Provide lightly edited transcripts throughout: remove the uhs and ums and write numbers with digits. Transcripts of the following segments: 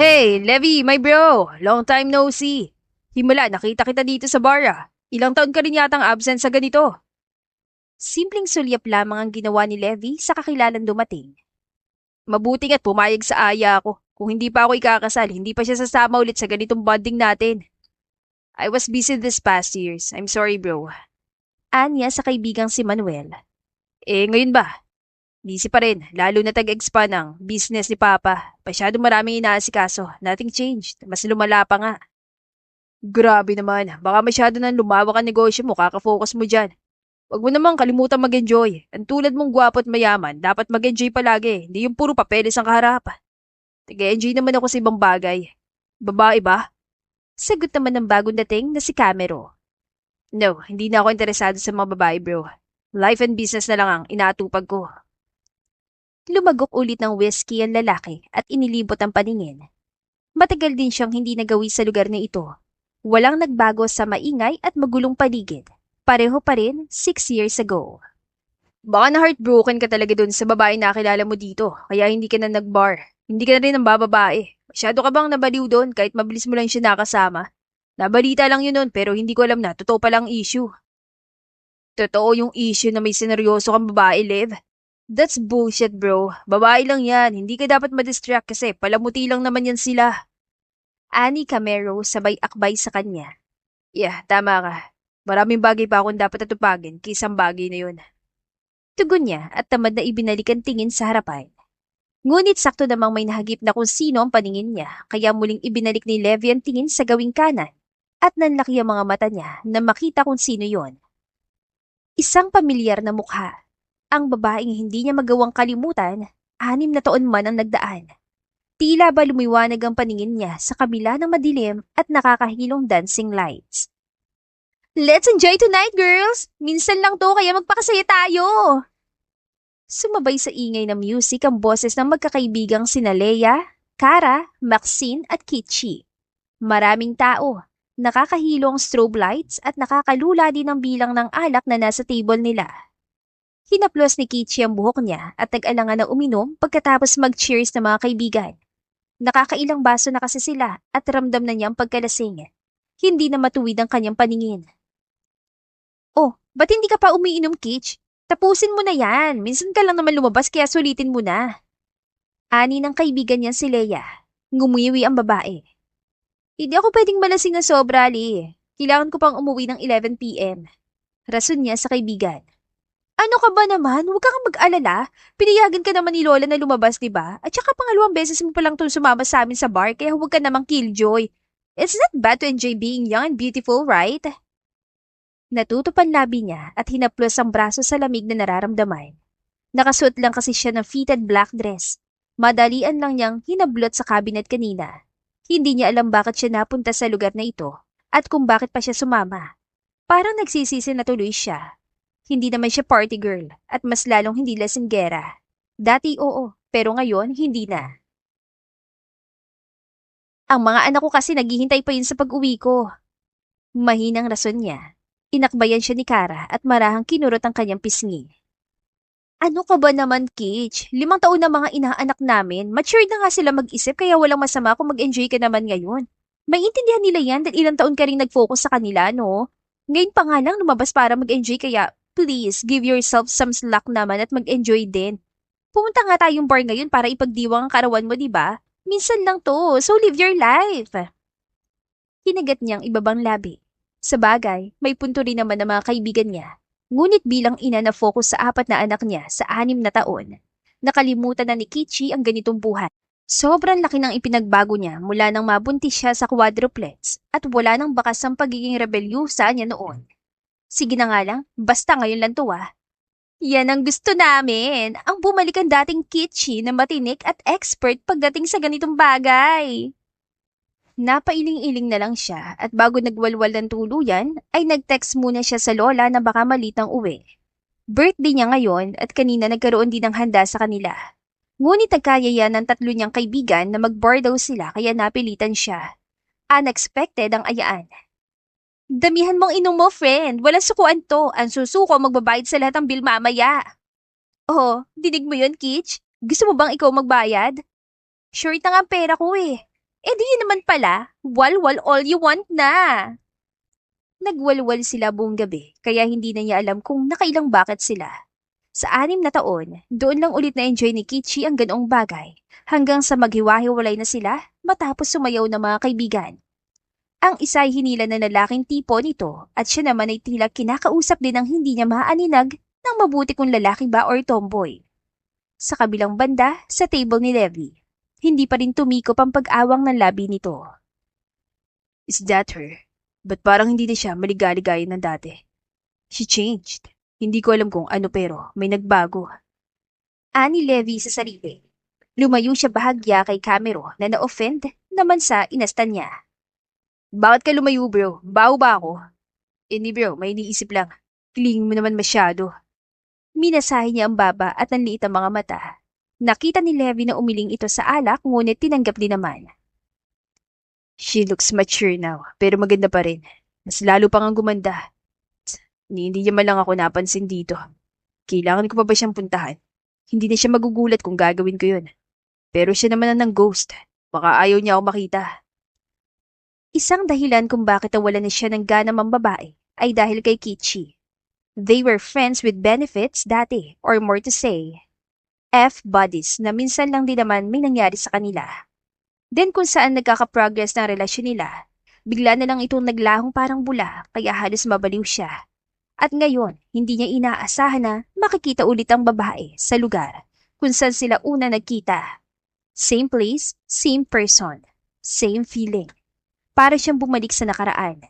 Hey, Levi, my bro! Long time no see. Himala, nakita kita dito sa bar ah. Ilang taon ka rin yatang absent sa ganito. Simpleng sulyap lamang ang ginawa ni Levi sa kakilalang dumating. Mabuti nga't pumayag sa aya ko. Kung hindi pa ako ikakasal, hindi pa siya sasama ulit sa ganitong bonding natin. I was busy this past years. I'm sorry bro. Anya sa kaibigang si Manuel. Ngayon ba? Busy pa rin, lalo na tag-expand ang business ni Papa. Masyado maraming inaasikaso. Nothing changed. Mas lumala pa nga. Grabe naman. Baka masyado nang lumawak ang negosyo mo, kakafocus mo dyan. Huwag mo namang kalimutan mag-enjoy. Ang tulad mong gwapo at mayaman, dapat mag-enjoy palagi. Hindi yung puro papeles ang kaharap. Nag-enjoy naman ako sa ibang bagay. Babae ba? Sagot naman ng bagong dating na si Camero. No, hindi na ako interesado sa mga babae bro. Life and business na lang ang inaatupag ko. Lumagok ulit ng whiskey ang lalaki at inilibot ang paningin. Matagal din siyang hindi nagawi sa lugar na ito. Walang nagbago sa maingay at magulong paligid. Pareho pa rin 6 years ago. Baka na-heartbroken ka talaga dun sa babae na kilala mo dito, kaya hindi ka na nag-bar. Hindi ka na rin ang bababae. Masyado ka bang nabaliw doon kahit mabilis mo lang siya nakasama? Nabalita lang yun nun pero hindi ko alam na totoo palang issue. Totoo yung issue na may sineryoso kang babae, Lev. That's bullshit bro. Babae lang yan. Hindi ka dapat madistract kasi palamuti lang naman yan sila. Ani Camero sabay akbay sa kanya. Yeah, tama ka. Maraming bagay pa akong dapat atupagin kaysa ang bagay na yun. Tugon niya at tamad na ibinalik ang tingin sa harapan. Ngunit sakto namang may nahagip na kung sino ang paningin niya kaya muling ibinalik ni Levi ang tingin sa gawing kanan at nanlaki ang mga mata niya na makita kung sino yon. Isang pamilyar na mukha. Ang babaeng hindi niya magawang kalimutan, 6 na taon man ang nagdaan. Tila ba lumiwanag ang paningin niya sa kabila ng madilim at nakakahilong dancing lights. Let's enjoy tonight, girls! Minsan lang to kaya magpakasaya tayo! Sumabay sa ingay ng music ang boses ng magkakaibigang sina Leia, Kara, Maxine at Kichi. Maraming tao, nakakahilo ang strobe lights at nakakalula din ang bilang ng alak na nasa table nila. Hinaplos ni Kichi ang buhok niya at nag-alangan na uminom pagkatapos mag-cheers ng mga kaibigan. Nakakailang baso na kasi sila at ramdam na niya ang pagkalasing. Hindi na matuwid ang kanyang paningin. Oh, ba't hindi ka pa umiinom, Kitch? Tapusin mo na yan. Minsan ka lang naman lumabas kaya sulitin mo na. Ani ng kaibigan niya si Leia. Ngumiwi ang babae. Hindi ako pwedeng malasing na sobra, Ali. Kailangan ko pang umuwi ng 11 p.m. Rason niya sa kaibigan. Ano ka ba naman? Huwag kang mag-alala. Pinayagan ka naman ni Lola na lumabas, di ba? At saka pangalawang beses mo palang sumama sa amin sa bar kaya huwag ka namang killjoy. It's not bad to enjoy being young and beautiful, right? Natutupan labi niya at hinaplos ang braso sa lamig na nararamdaman. Nakasuot lang kasi siya ng fitted black dress. Madalian lang niyang hinablot sa cabinet kanina. Hindi niya alam bakit siya napunta sa lugar na ito at kung bakit pa siya sumama. Parang nagsisisi na tuloy siya. Hindi naman siya party girl at mas lalong hindi lasinggera. Dati oo, pero ngayon hindi na. Ang mga anak ko kasi naghihintay pa yun sa pag-uwi ko. Mahinang rason niya. Inakbayan siya ni Kara at marahang kinurot ang kanyang pisngi. Ano ka ba naman, Kitch? 5 taon na mga inaanak namin. Matured na nga sila mag-isip kaya walang masama kung mag-enjoy ka naman ngayon. Maintindihan nila yan dahil ilang taon ka rin nag-focus sa kanila, no? Ngayon pa nga lang lumabas para mag-enjoy kaya please give yourself some slack naman at mag-enjoy din. Pumunta nga tayong bar ngayon para ipagdiwang ang karawan mo, di ba? Minsan lang to, so live your life. Hinagat niyang ibabang labi. Sa bagay, may punto rin naman ng mga kaibigan niya. Ngunit bilang ina na focus sa 4 na anak niya sa 6 na taon, nakalimutan na ni Kichi ang ganitong buhay. Sobrang laki ng ipinagbago niya mula nang mabuntis siya sa quadruplets at wala nang bakas ang pagiging rebelyosa niya noon. Sige na nga lang, basta ngayon lang to ah. Yan ang gusto namin, ang bumalik ang dating Kichi na matinik at expert pagdating sa ganitong bagay. Napailing-iling na lang siya at bago nagwalwal ng tuluyan ay nag-text muna siya sa lola na baka malitang uwi. Birthday niya ngayon at kanina nagkaroon din ng handa sa kanila. Ngunit nagkayaya ng 3 niyang kaibigan na mag-bar daw sila kaya napilitan siya. Unexpected ang ayaan. Damihan mong inom mo, friend. Walang sukuan to. Ang susuko magbabayad sa lahat ng bill mamaya. Oh, dinig mo yun, Kitch? Gusto mo bang ikaw magbayad? Sure na nga ang pera ko eh. Eh di yun naman pala, walwal all you want na. Nagwalwal sila buong gabi, kaya hindi na niya alam kung nakailang bakit sila. Sa 6 na taon, doon lang ulit na-enjoy ni Kichi ang ganoong bagay, hanggang sa maghiwa-hiwalay na sila matapos sumayaw ng mga kaibigan. Ang isa ay hinila na lalaking tipo nito at siya naman ay tila kinakausap din ng hindi niya maaninag ng mabuti kung lalaki ba or tomboy. Sa kabilang banda, sa table ni Levi, hindi pa rin tumikop ang pag-awang ng labi nito. Is that her? Ba't parang hindi na siya maligaligaya ng dati? She changed. Hindi ko alam kung ano pero may nagbago. Ani Levi sa sarili. Lumayo siya bahagya kay Camero na na-offend naman sa inastan niya. Bakit ka lumayo bro? Baho ba ako? Hindi bro, may iniisip lang. Feeling mo naman masyado. Minasahe niya ang baba at ang liit ang mga mata. Nakita ni Levi na umiling ito sa alak ngunit tinanggap din naman. She looks mature now, pero maganda pa rin. Mas lalo pang ang gumanda. Hindi niya man lang ako napansin dito. Kailangan ko pa ba siyang puntahan? Hindi na siya magugulat kung gagawin ko yun. Pero siya naman ang ghost. Baka ayaw niya ako makita. Isang dahilan kung bakit nawalan na siya ng gana mambabae ay dahil kay Kichi. They were friends with benefits dati, or more to say, F-buddies na minsan lang din naman may nangyari sa kanila. Then kung saan nagkaka-progress ng relasyon nila, bigla na lang itong naglahong parang bula kaya halos mabaliw siya. At ngayon, hindi niya inaasahan na makikita ulit ang babae sa lugar kung saan sila una nagkita. Same place, same person, same feeling. Para siyang bumalik sa nakaraan.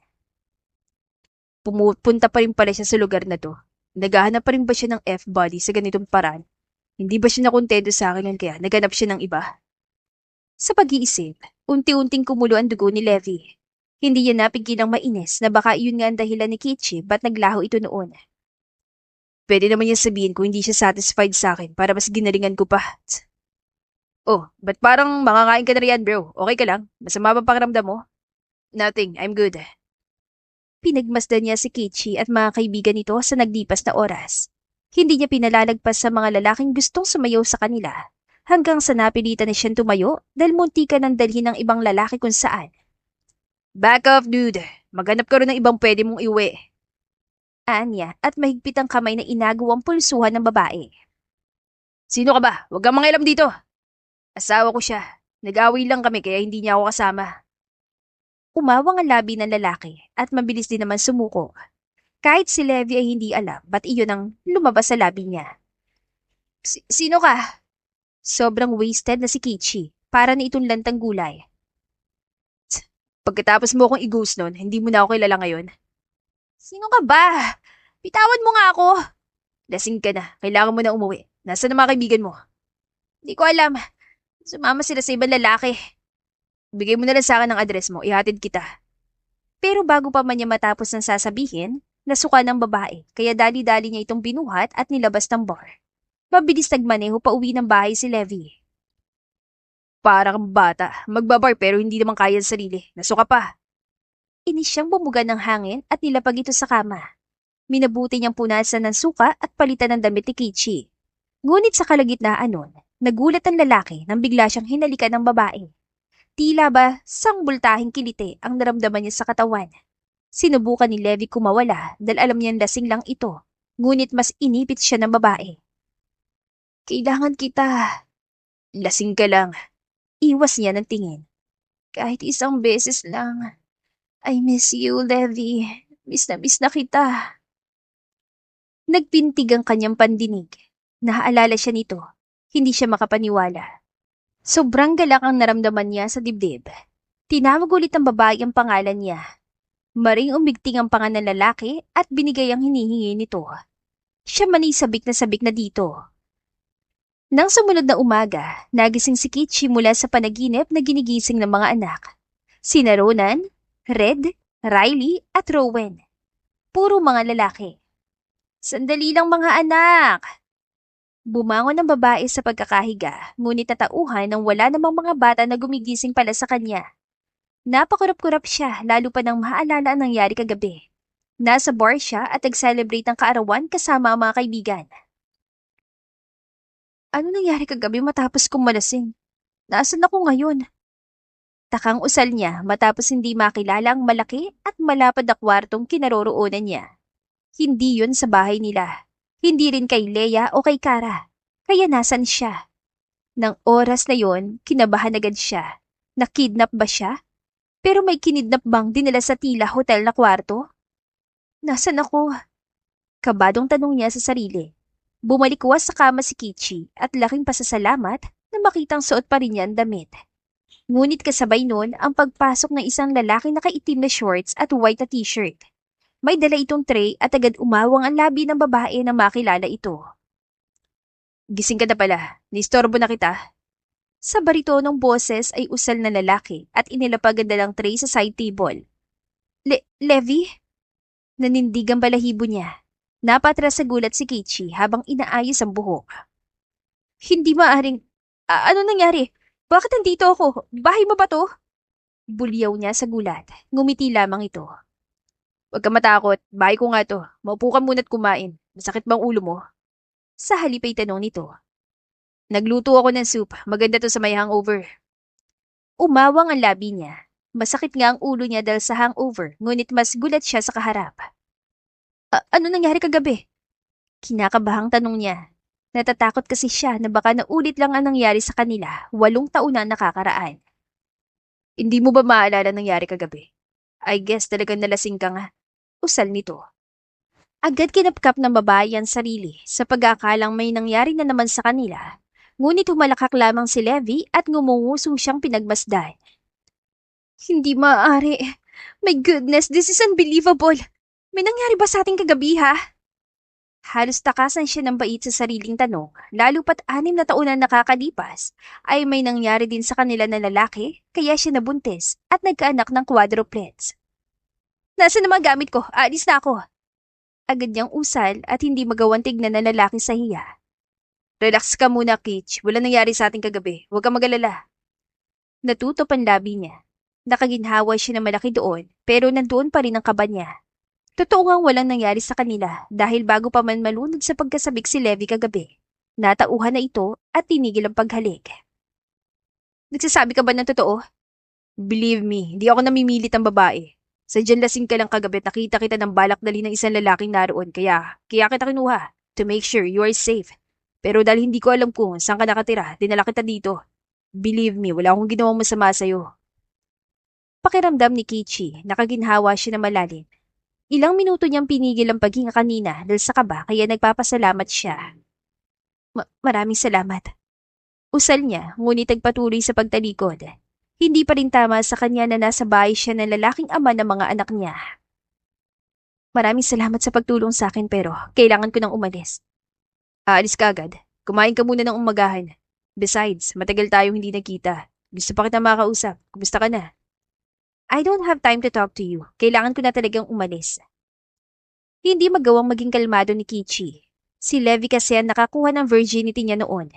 Pumupunta pa rin pala siya sa lugar na to. Naghahanap pa rin ba siya ng F-body sa ganitong paraan? Hindi ba siya nakontento sa akin kaya naghanap siya ng iba? Sa pag-iisip, unti-unting kumulo ang dugo ni Levi. Hindi niya napigilang mainis na baka iyon nga ang dahilan ni Kichi ba't naglaho ito noon. Pwede naman niya sabihin kung hindi siya satisfied sa akin para mas ginalingan ko pa. Oh, ba't parang makakain ka na riyan bro? Okay ka lang? Masama ba pakiramdam mo? Nothing, I'm good. Pinagmasdan niya si Kichi at mga kaibigan nito sa naglipas na oras. Hindi niya pinalalagpas sa mga lalaking gustong sumayaw sa kanila. Hanggang sa napilitan na siyang tumayo dahil munti ka nang dalhin ng ibang lalaki kung saan. Back off, dude. Maghanap ka rin ng ibang pwede mong iwi. Anya at mahigpit ang kamay na inago ang pulsuhan ng babae. Sino ka ba? Huwag kang mangialam dito. Asawa ko siya. Nag-away lang kami kaya hindi niya ako kasama. Umawang ang labi ng lalaki at mabilis din naman sumuko. Kahit si Levi ay hindi alam ba't iyon ang lumabas sa labi niya. Sino ka? Sobrang wasted na si Kichi, para na itong lantang gulay. Pagkatapos mo akong i-ghost nun, hindi mo na ako kilala ngayon. Sino ka ba? Bitawan mo nga ako. Lasing ka na, kailangan mo na umuwi. Nasaan ang mga kaibigan mo? Hindi ko alam. Sumama sila sa ibang lalaki. Bigay mo na lang sa akin ang address mo, ihatid kita. Pero bago pa man niya matapos ng sasabihin, nasuka ng babae, kaya dali-dali niya itong binuhat at nilabas ng bar. Mabilis nagmaneho pa uwi ng bahay si Levi. Parang bata, magbabar pero hindi naman kaya ang sarili. Nasuka pa. Inis siyang bumuga ng hangin at nilapag ito sa kama. Minabuti niyang punasan ng suka at palitan ng damit ni Kichi. Ngunit sa kalagitnaan nun, nagulat ang lalaki nang bigla siyang hinalikan ng babae. Tila ba sangbultahing kilite ang naramdaman niya sa katawan. Sinubukan ni Levi kumawala dahil alam niyang lasing lang ito. Ngunit mas inipit siya ng babae. Kailangan kita. Lasing ka lang. Iwas niya ng tingin. Kahit isang beses lang. I miss you, Levi. Miss na kita. Nagpintig ang kanyang pandinig. Naaalala siya nito. Hindi siya makapaniwala. Sobrang galak ang naramdaman niya sa dibdib. Tinawag ulit ng babae ang pangalan niya. Maring umigting ang panga ng lalaki at binigay ang hinihingi nito. Siya manisabik na dito. Nang sumunod na umaga, nagising si Kichi mula sa panaginip na ginigising ng mga anak. Sina Ronan, Red, Riley at Rowan. Puro mga lalaki. Sandali lang mga anak! Bumangon ang babae sa pagkakahiga, ngunit natauhan nang wala namang mga bata na gumigising pala sa kanya. Napakurap-kurap siya lalo pa nang maalala ang nangyari kagabi. Nasa bar siya at nag-celebrate ng kaarawan kasama ang mga kaibigan. Ano nangyari kagabi matapos kong malasing? Nasaan ako ngayon? Takang usal niya matapos hindi makilala ang malaki at malapad na kwartong kinaroroonan niya. Hindi yun sa bahay nila. Hindi rin kay Leia o kay Kara. Kaya nasan siya? Nang oras na yon, kinabahan agad siya. Nakidnap ba siya? Pero may kinidnap bang dinala sa tila hotel na kwarto? Nasaan ako? Kabadong tanong niya sa sarili. Bumalikwas sa kama si Kichi at laking pasasalamat na makitang suot pa rin niya ang damit. Ngunit kasabay nun ang pagpasok ng isang lalaki na nakaitim na shorts at white na t-shirt. May dala itong tray at agad umawang ang labi ng babae na makilala ito. Gising ka na pala, nistorbo na kita. Sa baritonong boses ay usal na lalaki at inilapag ang dalang tray sa side table. Levi? Nanindig ang balahibo niya. Napatras sa gulat si Kichi habang inaayos ang buhok. Hindi maaring... ano nangyari? Bakit nandito ako? Bahay mo ba to? Bulyaw niya sa gulat. Ngumiti lamang ito. Huwag ka matakot. Bahay ko nga to. Maupo ka muna't kumain. Masakit bang ulo mo? Sa halip ay tanong nito. Nagluto ako ng soup. Maganda to sa may hangover. Umawang ang labi niya. Masakit nga ang ulo niya dahil sa hangover, ngunit mas gulat siya sa kaharap. Ano nangyari kagabi? Kinakabahang tanong niya. Natatakot kasi siya na baka naulit lang ang nangyari sa kanila 8 taon na nakakaraan. Hindi mo ba maalala nangyari kagabi? I guess talagang nalasing ka nga. Usal nito. Agad kinapkap ng babae ang sarili sa pag-aakalang may nangyari na naman sa kanila. Ngunit humalakak lamang si Levi at ngumunguso siyang pinagmasdan. Hindi maaari. My goodness, this is unbelievable. May nangyari ba sa ating kagabi, ha? Halos takasan siya ng bait sa sariling tanong, lalo pat 6 na taon na nakakalipas, ay may nangyari din sa kanila na lalaki, kaya siya nabuntis at nagkaanak ng quadruplets. Nasaan na mga gamit ko? Aalis na ako. Agad niyang usal at hindi magawang tignan ng lalaki sa hiya. Relax ka muna, Kitch. Wala nangyari sa ating kagabi. Huwag kang mag-alala. Natutop ang labi niya. Nakaginhawa siya na malaki doon, pero nandoon pa rin ang kaba niya. Totoo ngang walang nangyari sa kanila dahil bago pa man malunod sa pagkasabik si Levi kagabi, natauhan na ito at tinigil ang paghalik. Nagsasabi ka ba ng totoo? Believe me, di ako namimilit ang babae. Sadyang lasing ka lang kagabi at nakita kita ng balak dali ng isang lalaking naroon kaya kita kinuha to make sure you are safe. Pero dahil hindi ko alam kung saan ka nakatira, dinala kita dito. Believe me, wala akong ginawang masama sa'yo. Pakiramdam ni Kichi, nakaginhawa siya na malalim. Ilang minuto niyang pinigil ang paghinga kanina dahil sa kaba kaya nagpapasalamat siya. Maraming salamat. Usal niya, ngunit nagpatuloy sa pagtalikod. Hindi pa rin tama sa kanya na nasa bahay siya ng lalaking ama ng mga anak niya. Maraming salamat sa pagtulong sa akin pero kailangan ko nang umalis. Aalis ka agad. Kumain ka muna ng umagahan. Besides, matagal tayong hindi nagkita. Gusto pa kita makausap. Kumusta ka na? I don't have time to talk to you. Kailangan ko na talagang umalis. Hindi magawang maging kalmado ni Kichi. Si Levi kasi ang nakakuha ng virginity niya noon.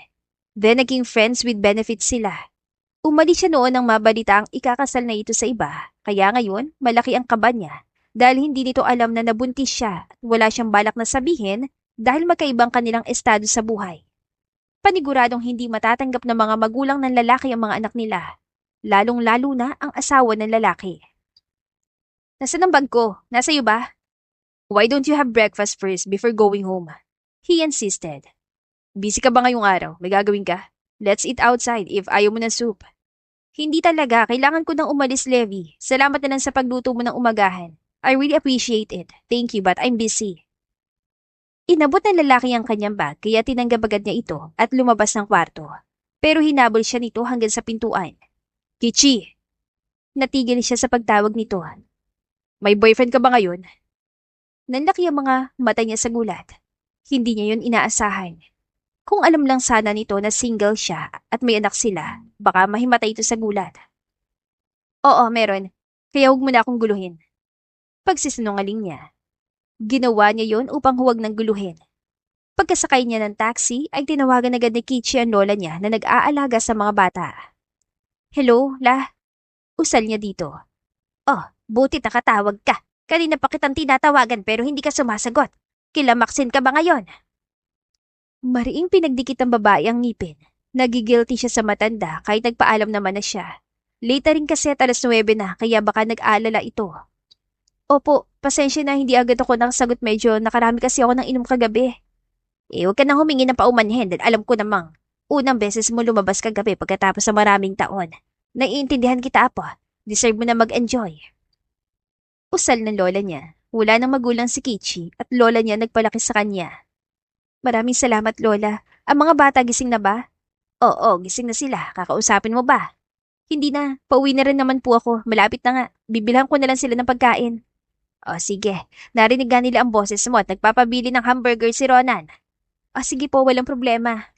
Then naging friends with benefits sila. Umalis siya noon nang mabalita ang ikakasal na ito sa iba. Kaya ngayon, malaki ang kaba niya. Dahil hindi nito alam na nabuntis siya at wala siyang balak na sabihin dahil magkaibang kanilang estado sa buhay. Paniguradong hindi matatanggap ng mga magulang ng lalaki ang mga anak nila. Lalong-lalo na ang asawa ng lalaki. Nasaan ang bag ko? Nasa iyo ba? Why don't you have breakfast first before going home? He insisted. Busy ka ba ngayong araw? May gagawin ka? Let's eat outside if ayaw mo ng soup. Hindi talaga. Kailangan ko nang umalis, Levi. Salamat na lang sa pagluto mo ng umagahan. I really appreciate it. Thank you but I'm busy. Inabot ng lalaki ang kanyang bag kaya tinanggap agad niya ito at lumabas ng kwarto. Pero hinabol siya nito hanggang sa pintuan. Kichi! Natigil siya sa pagtawag nito. May boyfriend ka ba ngayon? Nanlaki ang mga mata niya sa gulat. Hindi niya yun inaasahan. Kung alam lang sana nito na single siya at may anak sila, baka mahimatay ito sa gulat. Oo, meron. Kaya huwag mo na akong guluhin. Pagsisinungaling niya. Ginawa niya yon upang huwag nang guluhin. Pagkasakay niya ng taxi ay tinawagan agad ni Kichi ang lola niya na nag-aalaga sa mga bata. Hello, La? Usal niya dito. Oh, buti nakatawag ka. Kanina pa kitang tinatawagan pero hindi ka sumasagot. Kilamaksin ka ba ngayon? Mariing pinagdikit ang babae ang ngipin. Nagigilty siya sa matanda kahit nagpaalam naman na siya. Late na rin kasi at alas 9 na, kaya baka nag-aalala ito. Opo, pasensya na hindi agad ako nakasagot, medyo nakarami kasi ako ng inom kagabi. Huwag ka nang humingi ng paumanhin dahil alam ko namang unang beses mo lumabas kagabi pagkatapos sa maraming taon. Naiintindihan kita, apo. Deserve mo na mag-enjoy. Usal ng lola niya. Wala nang magulang si Kichi at lola niya nagpalaki sa kanya. Maraming salamat, lola. Ang mga bata gising na ba? Oo, gising na sila. Kakausapin mo ba? Hindi na. Pauwi na rin naman po ako. Malapit na nga. Bibilhan ko na lang sila ng pagkain. O sige. Narinig nga nila ang boses mo at nagpapabili ng hamburger si Ronan. O sige po, walang problema.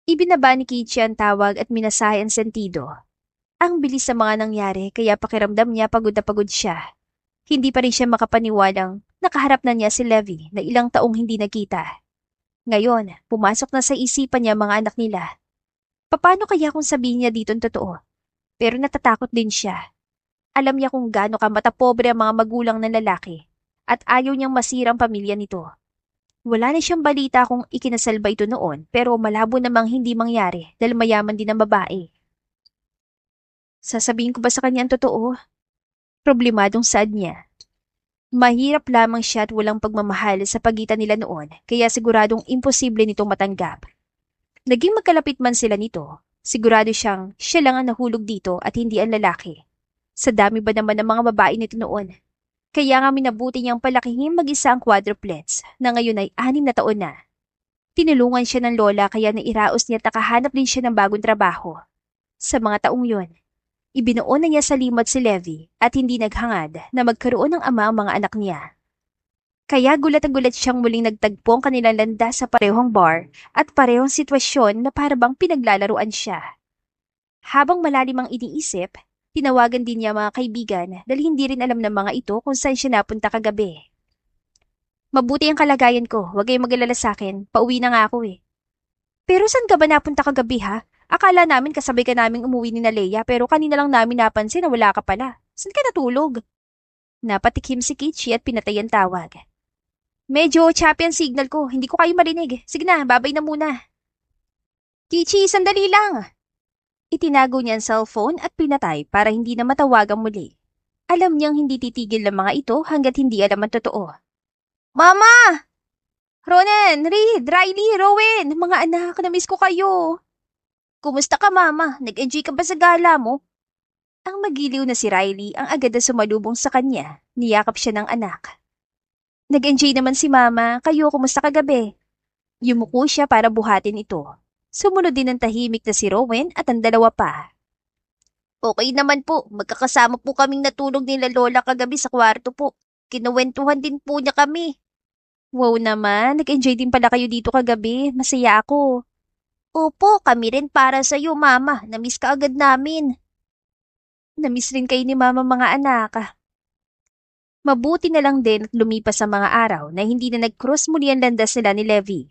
Ibinaba ni Kichi ang tawag at minasahe ang sentido. Ang bilis sa mga nangyari kaya pakiramdam niya pagod na pagod siya. Hindi pa rin siya makapaniwalang nakaharap na niya si Levi na ilang taong hindi nakita. Ngayon, pumasok na sa isipan niya mga anak nila. Paano kaya kung sabihin niya dito ang totoo? Pero natatakot din siya. Alam niya kung gaano kamatapobre ang mga magulang ng lalaki at ayaw niyang masira ang pamilya nito. Wala na siyang balita kung ikinasalba ito noon pero malabo namang hindi mangyari dahil mayaman din ang babae. Sasabihin ko ba sa kanya ang totoo? Problemadong sad niya. Mahirap lamang siya at walang pagmamahal sa pagitan nila noon kaya siguradong imposible nitong matanggap. Naging magkalapit man sila nito, sigurado siyang siya lang ang nahulog dito at hindi ang lalaki. Sa dami ba naman ng mga babae nito noon? Kaya nga minabuti niyang palakihin mag-isa ang quadruplets na ngayon ay 6 na taon na. Tinulungan siya ng lola kaya nairaos niya at nakahanap din siya ng bagong trabaho. Sa mga taong yun, ibinuon na niya sa limot si Levi at hindi naghangad na magkaroon ng ama ang mga anak niya. Kaya gulat na gulat siyang muling nagtagpo ang kanilang landas sa parehong bar at parehong sitwasyon na parabang pinaglalaruan siya. Habang malalim ang iniisip, tinawagan din niya mga kaibigan dahil hindi rin alam ng mga ito kung saan siya napunta kagabi. Mabuti ang kalagayan ko, huwag kayong mag-alala sa akin, pauwi na nga ako eh. Pero saan ka ba napunta kagabi ha? Akala namin kasabay ka naming umuwi ni na Leia pero kanina lang namin napansin na wala ka pala. Saan ka natulog? Napatikim si Kichi at pinatay ang tawag. Medyo choppy ang signal ko, hindi ko kayo marinig. Sige na, babay na muna. Kichi, sandali lang! Itinago niya ang cellphone at pinatay para hindi na matawagang muli. Alam niyang hindi titigil ng mga ito hanggat hindi alam ang totoo. Mama! Ronan, Reed, Riley, Rowan, mga anak, na-miss ko kayo. Kumusta ka, Mama? Nag-enjoy ka ba sa gala mo? Ang magiliw na si Riley ang agad na sumalubong sa kanya. Niyakap siya ng anak. Nag-enjoy naman si Mama. Kayo, kumusta kagabi? Yumuko siya para buhatin ito. Sumunod din ang tahimik na si Rowan at ang dalawa pa. Okay naman po. Magkakasama po kaming natulog nila Lola kagabi sa kwarto po. Kinuwentuhan din po niya kami. Wow naman, nag-enjoy din pala kayo dito kagabi. Masaya ako. Opo, kami rin para sa'yo, Mama. Namiss ka agad namin. Namiss rin kayo ni Mama mga anak. Mabuti na lang din at lumipas ang mga araw na hindi na nag-cross muli ang landas nila ni Levi.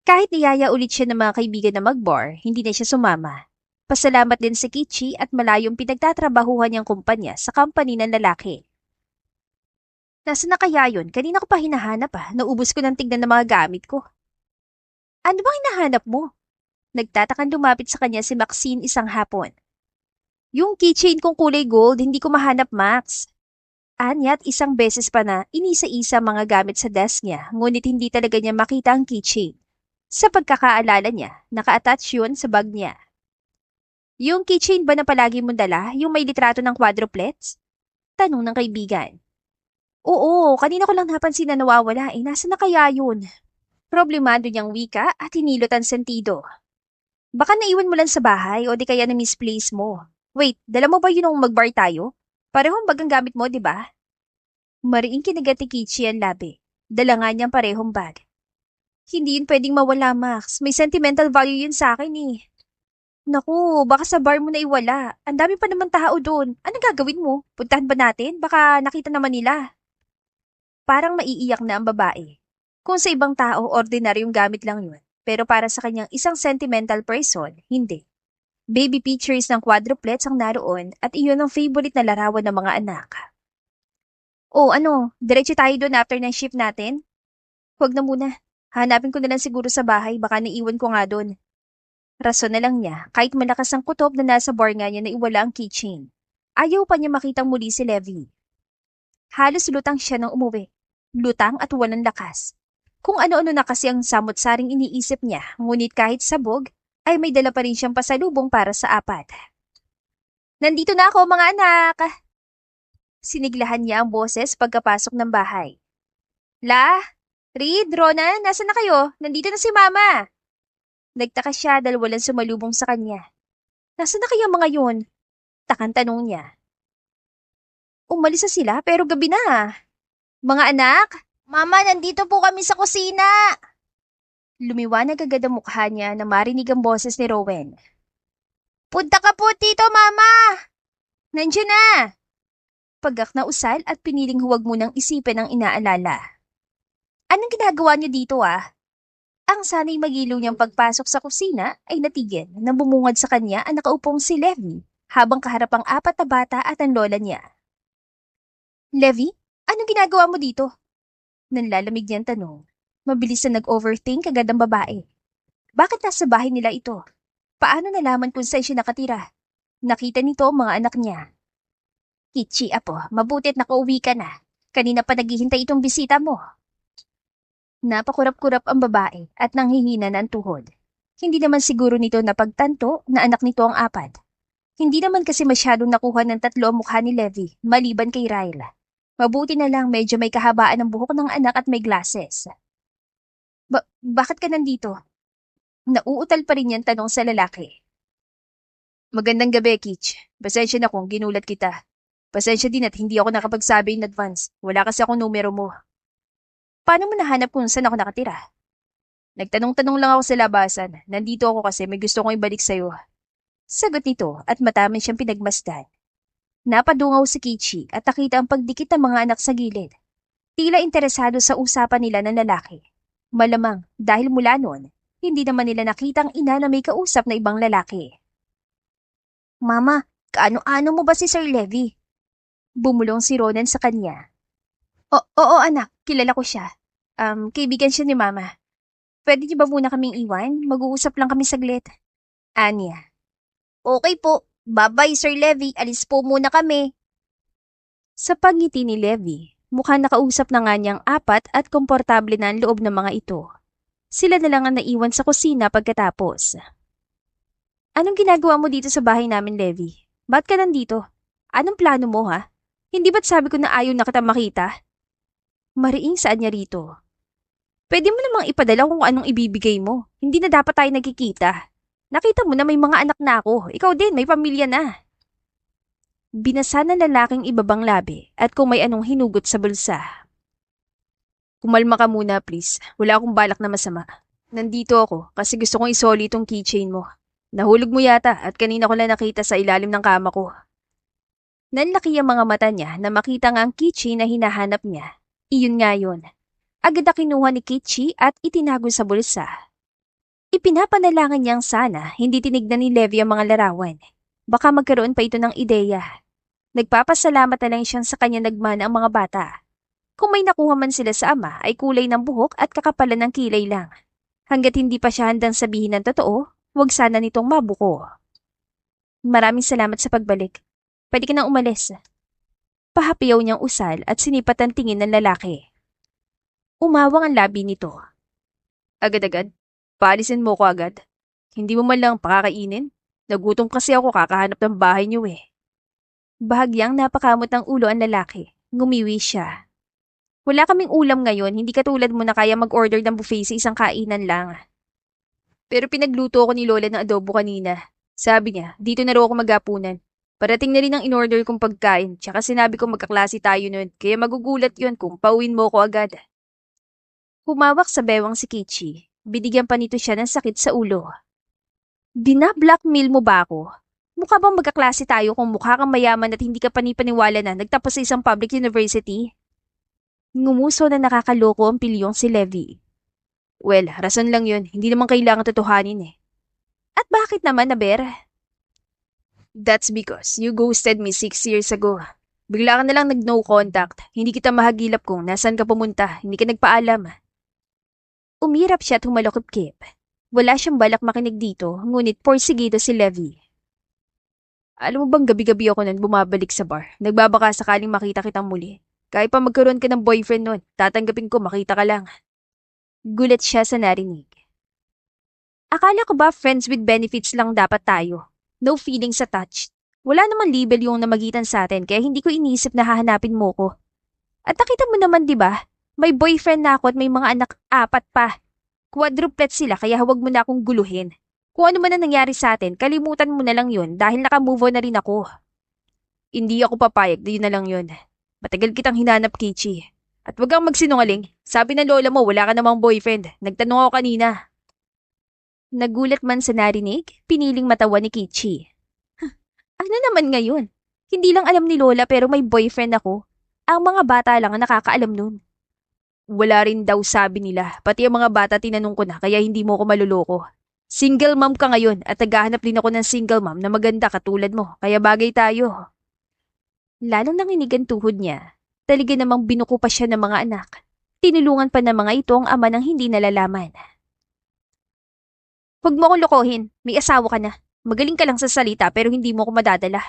Kahit niyaya ulit siya ng mga kaibigan na mag-bar, hindi na siya sumama. Pasalamat din si Kichi at malayong pinagtatrabahuhan niyang kumpanya sa company ng lalaki. Nasaan na kaya yun? Kanina ko pa hinahanap Naubos ko ng tignan ng mga gamit ko. Ano bang hinahanap mo? Nagtatakang lumapit sa kanya si Maxine isang hapon. Yung keychain kong kulay gold, hindi ko mahanap, Max. Anyat isang beses pa na inisa-isa mga gamit sa desk niya, ngunit hindi talaga niya makita ang keychain. Sa pagkakaalala niya, naka-attach yun sa bag niya. Yung keychain ba na palagi mong dala, yung may litrato ng quadruplets? Tanong ng kaibigan. Oo, kanina ko lang napansin na nawawala nasa na kaya yun? Problemado niyang wika at hinilot ang sentido. Baka naiwan mo lang sa bahay o di kaya na-misplace mo. Wait, dala mo ba yun nung mag-bar tayo? Parehong bag ang gamit mo, di ba? Mariing kinagat ni Kichi ang labi. Dala nga niyang parehong bag. Hindi yun pwedeng mawala, Max. May sentimental value yun sa akin eh. Naku, baka sa bar mo na iwala. Ang dami pa naman tao doon. Anong gagawin mo? Puntahan ba natin? Baka nakita naman nila. Parang maiiyak na ang babae. Kung sa ibang tao, ordinaryong gamit lang yun. Pero para sa kanyang isang sentimental person, hindi. Baby pictures ng quadruplets ang naroon at iyon ang favorite na larawan ng mga anak. O ano, diretso tayo doon after ng shift natin? Huwag na muna. Hanapin ko na lang siguro sa bahay, baka naiwan ko nga doon. Rason na lang niya kahit malakas ang kutob na nasa bar nga niya na iwala ang keychain. Ayaw pa niya makitang muli si Levi. Halos lutang siya nang umuwi. Lutang at walang lakas. Kung ano-ano na kasi ang samot-saring iniisip niya, ngunit kahit sabog, ay may dala pa rin siyang pasalubong para sa apat. Nandito na ako mga anak! Siniglahan niya ang boses pagkapasok ng bahay. La, Reed, Rona, nasa na kayo? Nandito na si Mama. Nagtaka siya dahil walang sumalubong sa kanya. Nasaan na kaya mga yun? Takang tanong niya. Umalis na sila pero gabi na. Mga anak, Mama, nandito po kami sa kusina. Lumiwanag agad ang mukha niya na marinig ang boses ni Rowan. Punta ka po dito, Mama! Nandiyan na! Pagak na usal at piniling huwag munang isipin ang inaalala. Anong ginagawa niyo dito Ang sana'y magilaw niyang pagpasok sa kusina ay natigil nang bumungad sa kanya ang nakaupong si Levi habang kaharap ang apat na bata at ang lola niya. Levi, anong ginagawa mo dito? Nanlalamig niyang tanong. Mabilis na nag-overthink agad ang babae. Bakit nasa bahay nila ito? Paano nalaman kung saan siya nakatira? Nakita nito ang mga anak niya. Kichi, apo, mabuti at nakauwi ka na. Kanina pa naghihintay itong bisita mo. Napakurap-kurap ang babae at nanghihina na ang tuhod. Hindi naman siguro nito napagtanto na anak nito ang apat. Hindi naman kasi masyadong nakuha ng tatlo ang mukha ni Levi, maliban kay Ryle. Mabuti na lang medyo may kahabaan ng buhok ng anak at may glasses. Bakit ka nandito? Nauutal pa rin yan tanong sa lalaki. Magandang gabi, Kitch. Pasensya na kung ginulat kita. Pasensya din at hindi ako nakapagsabi in advance. Wala kasi akong numero mo. Paano mo nahanap kung saan ako nakatira? Nagtanong-tanong lang ako sa labasan. Nandito ako kasi may gusto kong ibalik sa'yo. Sagot nito at matamin siyang pinagmasdan. Napadungaw si Kichi at nakita ang pagdikit ng mga anak sa gilid. Tila interesado sa usapan nila ng lalaki. Malamang dahil mula noon, hindi naman nila nakitang ina na may kausap na ibang lalaki. Mama, kaano-ano mo ba si Sir Levi? Bumulong si Ronan sa kanya. Oo anak, kilala ko siya. Kaibigan siya ni Mama. Pwede niyo ba muna kaming iwan? Mag-uusap lang kami saglit. Anya. Okay po. Bye-bye, Sir Levi. Alis po muna kami. Sa pagngiti ni Levi, mukhang nakausap na nga niyang apat at komportable na ang loob ng mga ito. Sila na lang ang naiwan sa kusina pagkatapos. Anong ginagawa mo dito sa bahay namin, Levi? Ba't ka nandito? Anong plano mo, ha? Hindi ba't sabi ko na ayaw na kita makita? Mariing saan niya rito. Pwede mo namang ipadala kung anong ibibigay mo. Hindi na dapat tayo nagkikita. Nakita mo na may mga anak na ako. Ikaw din, may pamilya na. Binasa ng lalaking ibabang labi at kung may anong hinugot sa bulsa. Kumalma ka muna, please. Wala akong balak na masama. Nandito ako kasi gusto kong isoli itong keychain mo. Nahulog mo yata at kanina ko lang nakita sa ilalim ng kama ko. Nanlaki ang mga mata niya na makita nga ang keychain na hinahanap niya. Iyon nga yun. Agad na kinuha ni Kichi at itinago sa bulsa. Ipinapanalangan niyang sana hindi tinignan ni Levi ang mga larawan. Baka magkaroon pa ito ng ideya. Nagpapasalamat na lang siyang sa kanya nagmana ang mga bata. Kung may nakuha man sila sa ama ay kulay ng buhok at kakapalan ng kilay lang. Hanggat hindi pa siya handang sabihin ng totoo, huwag sana nitong mabuko. Maraming salamat sa pagbalik. Pwede ka nang umalis. Pahapiyaw niyang usal at sinipat ang tingin ng lalaki. Umawang ang labi nito. Agad-agad? Paalisin mo ko agad? Hindi mo man lang pakakainin? Nagutom kasi ako kakahanap ng bahay niyo eh. Bahagyang napakamot ng ulo ang lalaki. Ngumiwi siya. Wala kaming ulam ngayon, hindi katulad mo na kaya mag-order ng buffet sa isang kainan lang. Pero pinagluto ako ni Lola ng adobo kanina. Sabi niya, dito na raw ako maghapunan. Parating na rin ang in-order kong pagkain, tsaka sinabi ko magkaklase tayo nun, kaya magugulat yon kung pauwin mo ko agad. Humawak sa bewang si Kichi. Binigyan pa nito siya ng sakit sa ulo. Bina-blackmail mo ba ako? Mukha bang magkaklase tayo kung mukha kang mayaman at hindi ka panipaniwala na nagtapos sa isang public university? Ngumuso na nakakaloko ang pilyong si Levi. Well, rason lang yun. Hindi naman kailangan totohanin eh. At bakit naman, Aber? That's because you ghosted me 6 years ago. Bigla ka na lang nag-no contact. Hindi kita mahagilap kung nasaan ka pumunta. Hindi ka nagpaalam. Umirap siya at humalokip-kip. Wala siyang balak makinig dito, ngunit porsigido si Levi. Alam mo bang gabi-gabi ako nun bumabalik sa bar? Nagbabaka sakaling makita kitang muli. Kahit pa magkaroon ka ng boyfriend nun, tatanggapin ko makita ka lang. Gulat siya sa narinig. Akala ko ba friends with benefits lang dapat tayo? No feelings attached. Wala namang label yung namagitan sa atin kaya hindi ko inisip na hahanapin mo ko. At nakita mo naman 'di ba? May boyfriend na ako at may mga anak 4 pa. Quadruplet sila kaya huwag mo na akong guluhin. Kung ano man ang nangyari sa atin, kalimutan mo na lang yun dahil naka-move on na rin ako. Hindi ako papayag na yun na lang yun. Matagal kitang hinanap, Kichi. At wag kang magsinungaling. Sabi ng lola mo wala ka namang boyfriend. Nagtanong ako kanina. Nagulat man sa narinig, piniling matawa ni Kichi. Ano naman ngayon? Hindi lang alam ni Lola pero may boyfriend ako. Ang mga bata lang ang nakakaalam nun. Wala rin daw sabi nila, pati ang mga bata tinanong ko na kaya hindi mo ko maluloko. Single mom ka ngayon at naghahanap din ako ng single mom na maganda katulad mo, kaya bagay tayo. Lalong nanginig ang tuhod niya. Talaga namang binuko pa siya ng mga anak. Tinulungan pa ng mga ito ang ama ng hindi nalalaman. Huwag mo akong lokohin, may asawa ka na. Magaling ka lang sa salita pero hindi mo ko madadala.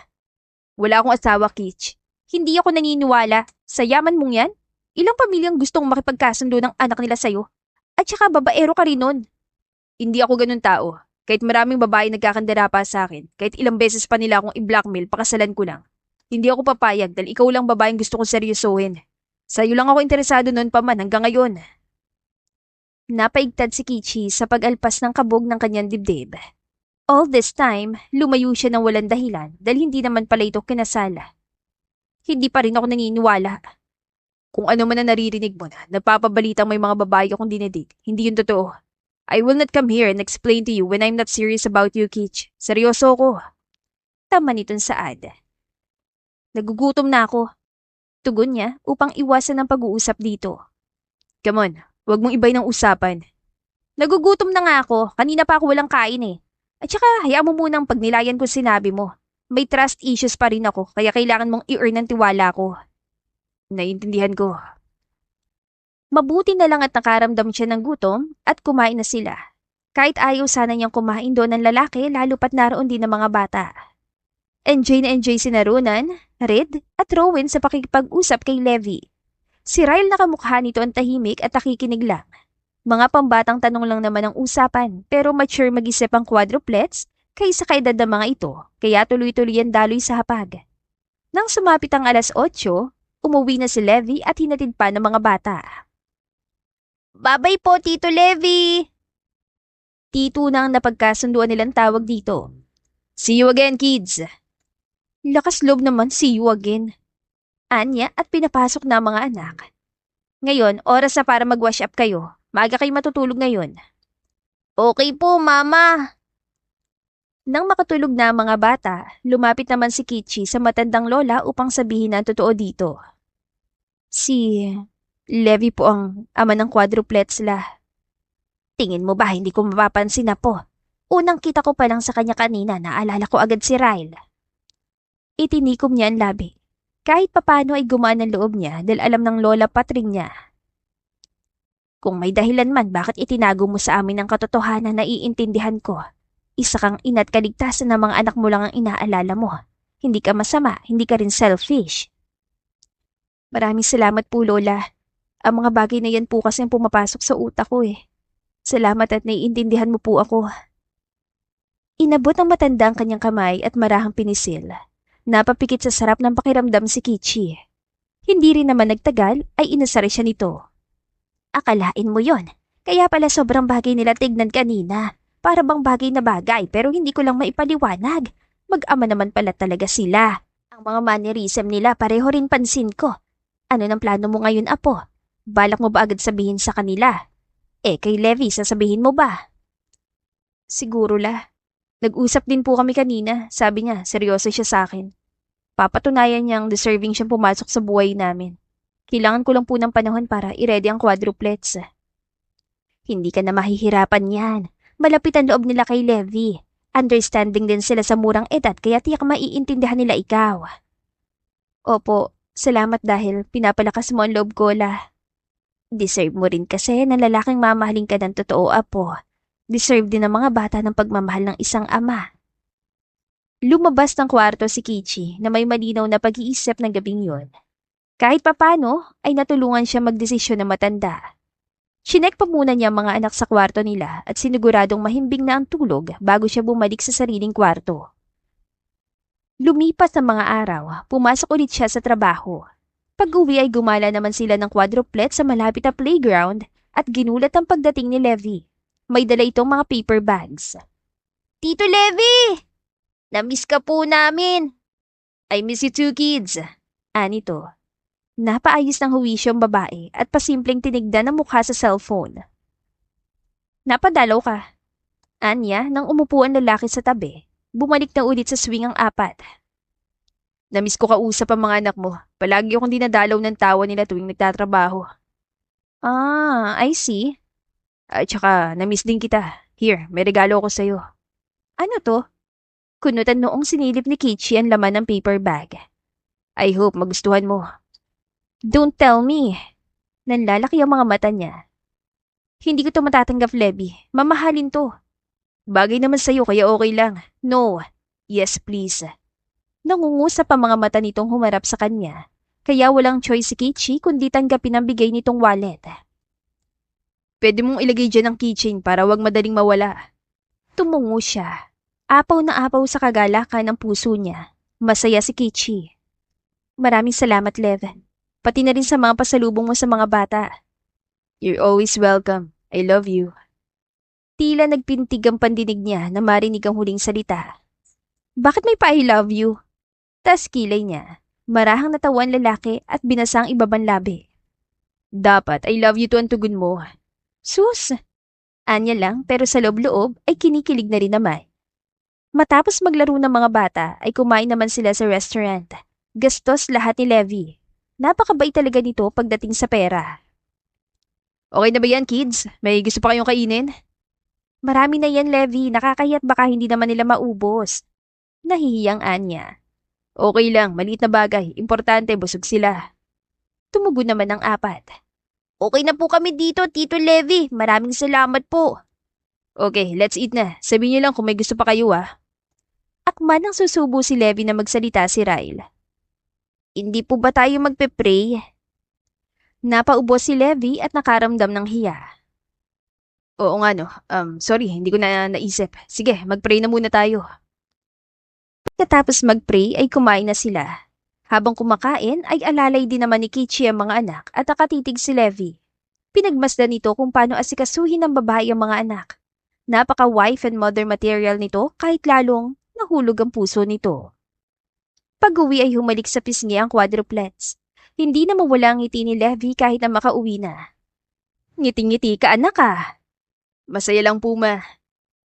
Wala akong asawa, Kitch. Hindi ako naniniwala. Sa yaman mong yan? Ilang pamilyang gustong makipagkasundo ng anak nila sa'yo? At saka babaero ka rin nun. Hindi ako ganun tao. Kahit maraming babae nagkakandara pa sa akin, kahit ilang beses pa nila akong i-blackmail, pakasalan ko lang. Hindi ako papayag dahil ikaw lang babaeng gusto kong seryosohin. Sa'yo lang ako interesado noon pa man hanggang ngayon. Napaigtad si Kichi sa pag-alpas ng kabog ng kanyang dibdib. All this time, lumayo siya ng walang dahilan dahil hindi naman pala ito kinasala. Hindi pa rin ako naniniwala. Kung ano man na naririnig mo na, nagpapabalitang may mga babae akong dinedate, hindi yun totoo. I will not come here and explain to you when I'm not serious about you, Kitch. Seryoso ko. Tama nitong saad. Nagugutom na ako. Tugon niya upang iwasan ang pag-uusap dito. Come on, wag mong ibay ng usapan. Nagugutom na nga ako, kanina pa ako walang kain eh. At saka, hayaan mo munang pagnilayan ko sinabi mo. May trust issues pa rin ako, kaya kailangan mong i-earn ang tiwala ko. Naiintindihan ko. Mabuti na lang at nakaramdam siya ng gutom at kumain na sila. Kahit ayaw sana niyang kumain doon ng lalaki, lalo pat naroon din ng mga bata. Enjoy na enjoy si Narunan, Red, at Rowan sa pakikipag-usap kay Levi. Si Ryle nakamukha nito ang tahimik at nakikinig lang. Mga pambatang tanong lang naman ang usapan, pero mature mag-isip ang quadruplets kaysa kaedad ng mga ito, kaya tuloy-tuloy ang daloy sa hapag. Nang sumapit ang 8:00, umuwi na si Levi at hinatid pa ng mga bata. Babay po, Tito Levi! Tito na ang napagkasunduan nilang tawag dito. See you again, kids! Lakas loob naman, see you again. Anya at pinapasok na ang mga anak. Ngayon, oras na para mag-wash up kayo. Maaga kayo matutulog ngayon. Okay po, Mama. Nang makatulog na ang mga bata, lumapit naman si Kichi sa matandang lola upang sabihin ang totoo dito. Si Levi po ang ama ng quadruplets la. Tingin mo ba hindi ko mapapansin na po? Unang kita ko pa lang sa kanya kanina, naalala ko agad si Ryle. Itinikom niya ang labi. Kahit papano ay gumaan ang loob niya dahil alam ng lola patring niya. Kung may dahilan man bakit itinago mo sa amin ang katotohanan na iintindihan ko. Isa kang ina't kaligtasan ng mga anak mo lang ang inaalala mo. Hindi ka masama, hindi ka rin selfish. Maraming salamat po, Lola. Ang mga bagay na yan po kasi ang pumapasok sa utak ko eh. Salamat at naiintindihan mo po ako. Inabot ang matanda ang kanyang kamay at marahang pinisil. Napapikit sa sarap ng pakiramdam si Kichi. Hindi rin naman nagtagal ay inasari siya nito. Akalain mo yon. Kaya pala sobrang bagay nila tignan kanina. Para bang bagay na bagay pero hindi ko lang maipaliwanag. Mag-ama naman pala talaga sila. Ang mga mannerism nila pareho rin pansin ko. Ano ng plano mo ngayon, Apo? Balak mo ba agad sabihin sa kanila? Kay Levi sasabihin mo ba? Siguro la. Nag-usap din po kami kanina. Sabi niya, seryoso siya sa akin. Papatunayan niyang deserving siyang pumasok sa buhay namin. Kailangan ko lang po ng panahon para i-ready ang quadruplets. Hindi ka na mahihirapan yan. Malapit ang loob nila kay Levi. Understanding din sila sa murang edad kaya tiyak maiintindihan nila ikaw. Opo, salamat dahil pinapalakas mo ang loob ko, la. Deserve mo rin kasi na lalaking mamahalin ka ng totoo, Apo. Deserve din ng mga bata ng pagmamahal ng isang ama. Lumabas ng kwarto si Kichi na may malinaw na pag-iisip ng gabing yun. Kahit papano ay natulungan siya magdesisyon na matanda. Chinek pa muna niya ang mga anak sa kwarto nila at siniguradong mahimbing na ang tulog bago siya bumalik sa sariling kwarto. Lumipas ang mga araw, pumasok ulit siya sa trabaho. Pag-uwi ay gumala naman sila ng quadruplet sa malapit na playground at ginulat ang pagdating ni Levi. May dala itong mga paper bags. Tito Levi! Namiss ka po namin! I miss you too, kids. Anito. Napaayos ng huwisyong babae at pasimpleng tinigdan ang mukha sa cellphone. Napadalaw ka. Anya nang umupo ang lalaki sa tabi. Bumalik na ulit sa swing ang apat. Namiss ko kausap ang mga anak mo. Palagi akong dinadalaw ng tawa nila tuwing nagtatrabaho. I see. At saka, namiss din kita. Here, may regalo ko sa'yo. Ano to? Kunutan noong sinilip ni Kichi ang laman ng paper bag. I hope magustuhan mo. Don't tell me. Nanlalaki ang mga mata niya. Hindi ko to matatanggap, Levi. Mamahalin to. Bagay naman sa'yo kaya okay lang. No. Yes, please. Nangungusap ang mga mata nitong humarap sa kanya. Kaya walang choice si Kichi kundi tanggapin ang bigay nitong wallet. Pwede mong ilagay dyan ang keychain para wag madaling mawala. Tumungo siya. Apaw na apaw sa kagalakan ng puso niya. Masaya si Kichi. Maraming salamat, Lev. Pati na rin sa mga pasalubong mo sa mga bata. You're always welcome. I love you. Tila nagpintig ang pandinig niya na marinig ang huling salita. Bakit may pa I love you? Tas kilay niya. Marahang natawan lalaki at binasang ibabang labi. Dapat I love you to ang tugon mo. Sus! Anya lang pero sa loob-loob ay kinikilig na rin naman. Matapos maglaro ng mga bata ay kumain naman sila sa restaurant. Gastos lahat ni Levi. Napakabait talaga nito pagdating sa pera. Okay na ba yan, kids? May gusto pa kayong kainin? Marami na yan, Levi. Nakakahiya't baka hindi naman nila maubos. Nahihiyang Anya. Okay lang, maliit na bagay. Importante, busog sila. Tumugon naman ang apat. Okay na po kami dito, Tito Levi. Maraming salamat po. Okay, let's eat na. Sabihin niyo lang kung may gusto pa kayo Akman ang susubo si Levi na magsalita si Ryle. Hindi po ba tayo magpe-pray? Napaubos si Levi at nakaramdam ng hiya. Oo nga no. Sorry, hindi ko na naisip. Sige, mag-pray na muna tayo. Pagkatapos mag-pray ay kumain na sila. Habang kumakain ay alalay din naman ni Kichi ang mga anak at nakatitig si Levi. Pinagmasdan nito kung paano asikasuhin ng babae ang mga anak. Napaka-wife and mother material nito kahit lalong nahulog ang puso nito. Pag-uwi ay humalik sa pisngi ang quadruplets. Hindi na mawala ang ngiti ni Levi kahit na makauwi na. Ngiti-ngiti ka anak Masaya lang po ma.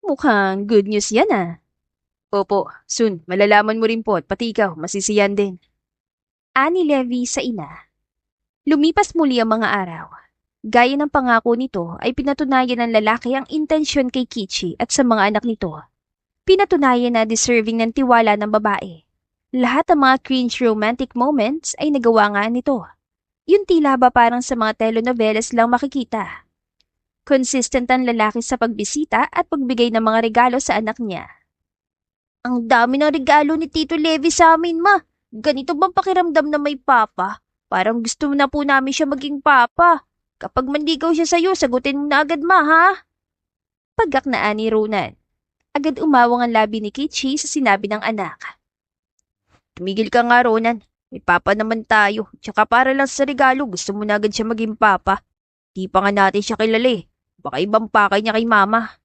Mukhang good news yan Opo, soon malalaman mo rin po at pati ikaw masisiyan din. Ani Levi sa ina. Lumipas muli ang mga araw. Gaya ng pangako nito ay pinatunayan ng lalaki ang intensyon kay Kichi at sa mga anak nito. Pinatunayan na deserving ng tiwala ng babae. Lahat ng mga cringe romantic moments ay nagawa nga nito. Yun tila ba parang sa mga telenovelas lang makikita. Consistent ang lalaki sa pagbisita at pagbigay ng mga regalo sa anak niya. Ang dami ng regalo ni Tito Levi sa amin, ma. Ganito bang pakiramdam na may papa? Parang gusto na po namin siya maging papa. Kapag manligaw siya sa'yo, sagutin mo na agad, ma, ha? Pagaknaan ni Ronan. Agad umawang ang labi ni Kichi sa sinabi ng anak. Tumigil ka nga, Ronan. May papa naman tayo. Tsaka para lang sa regalo, gusto mo na agad siya maging papa. Di pa nga natin siya kilala Baka ibang pakay niya kay mama.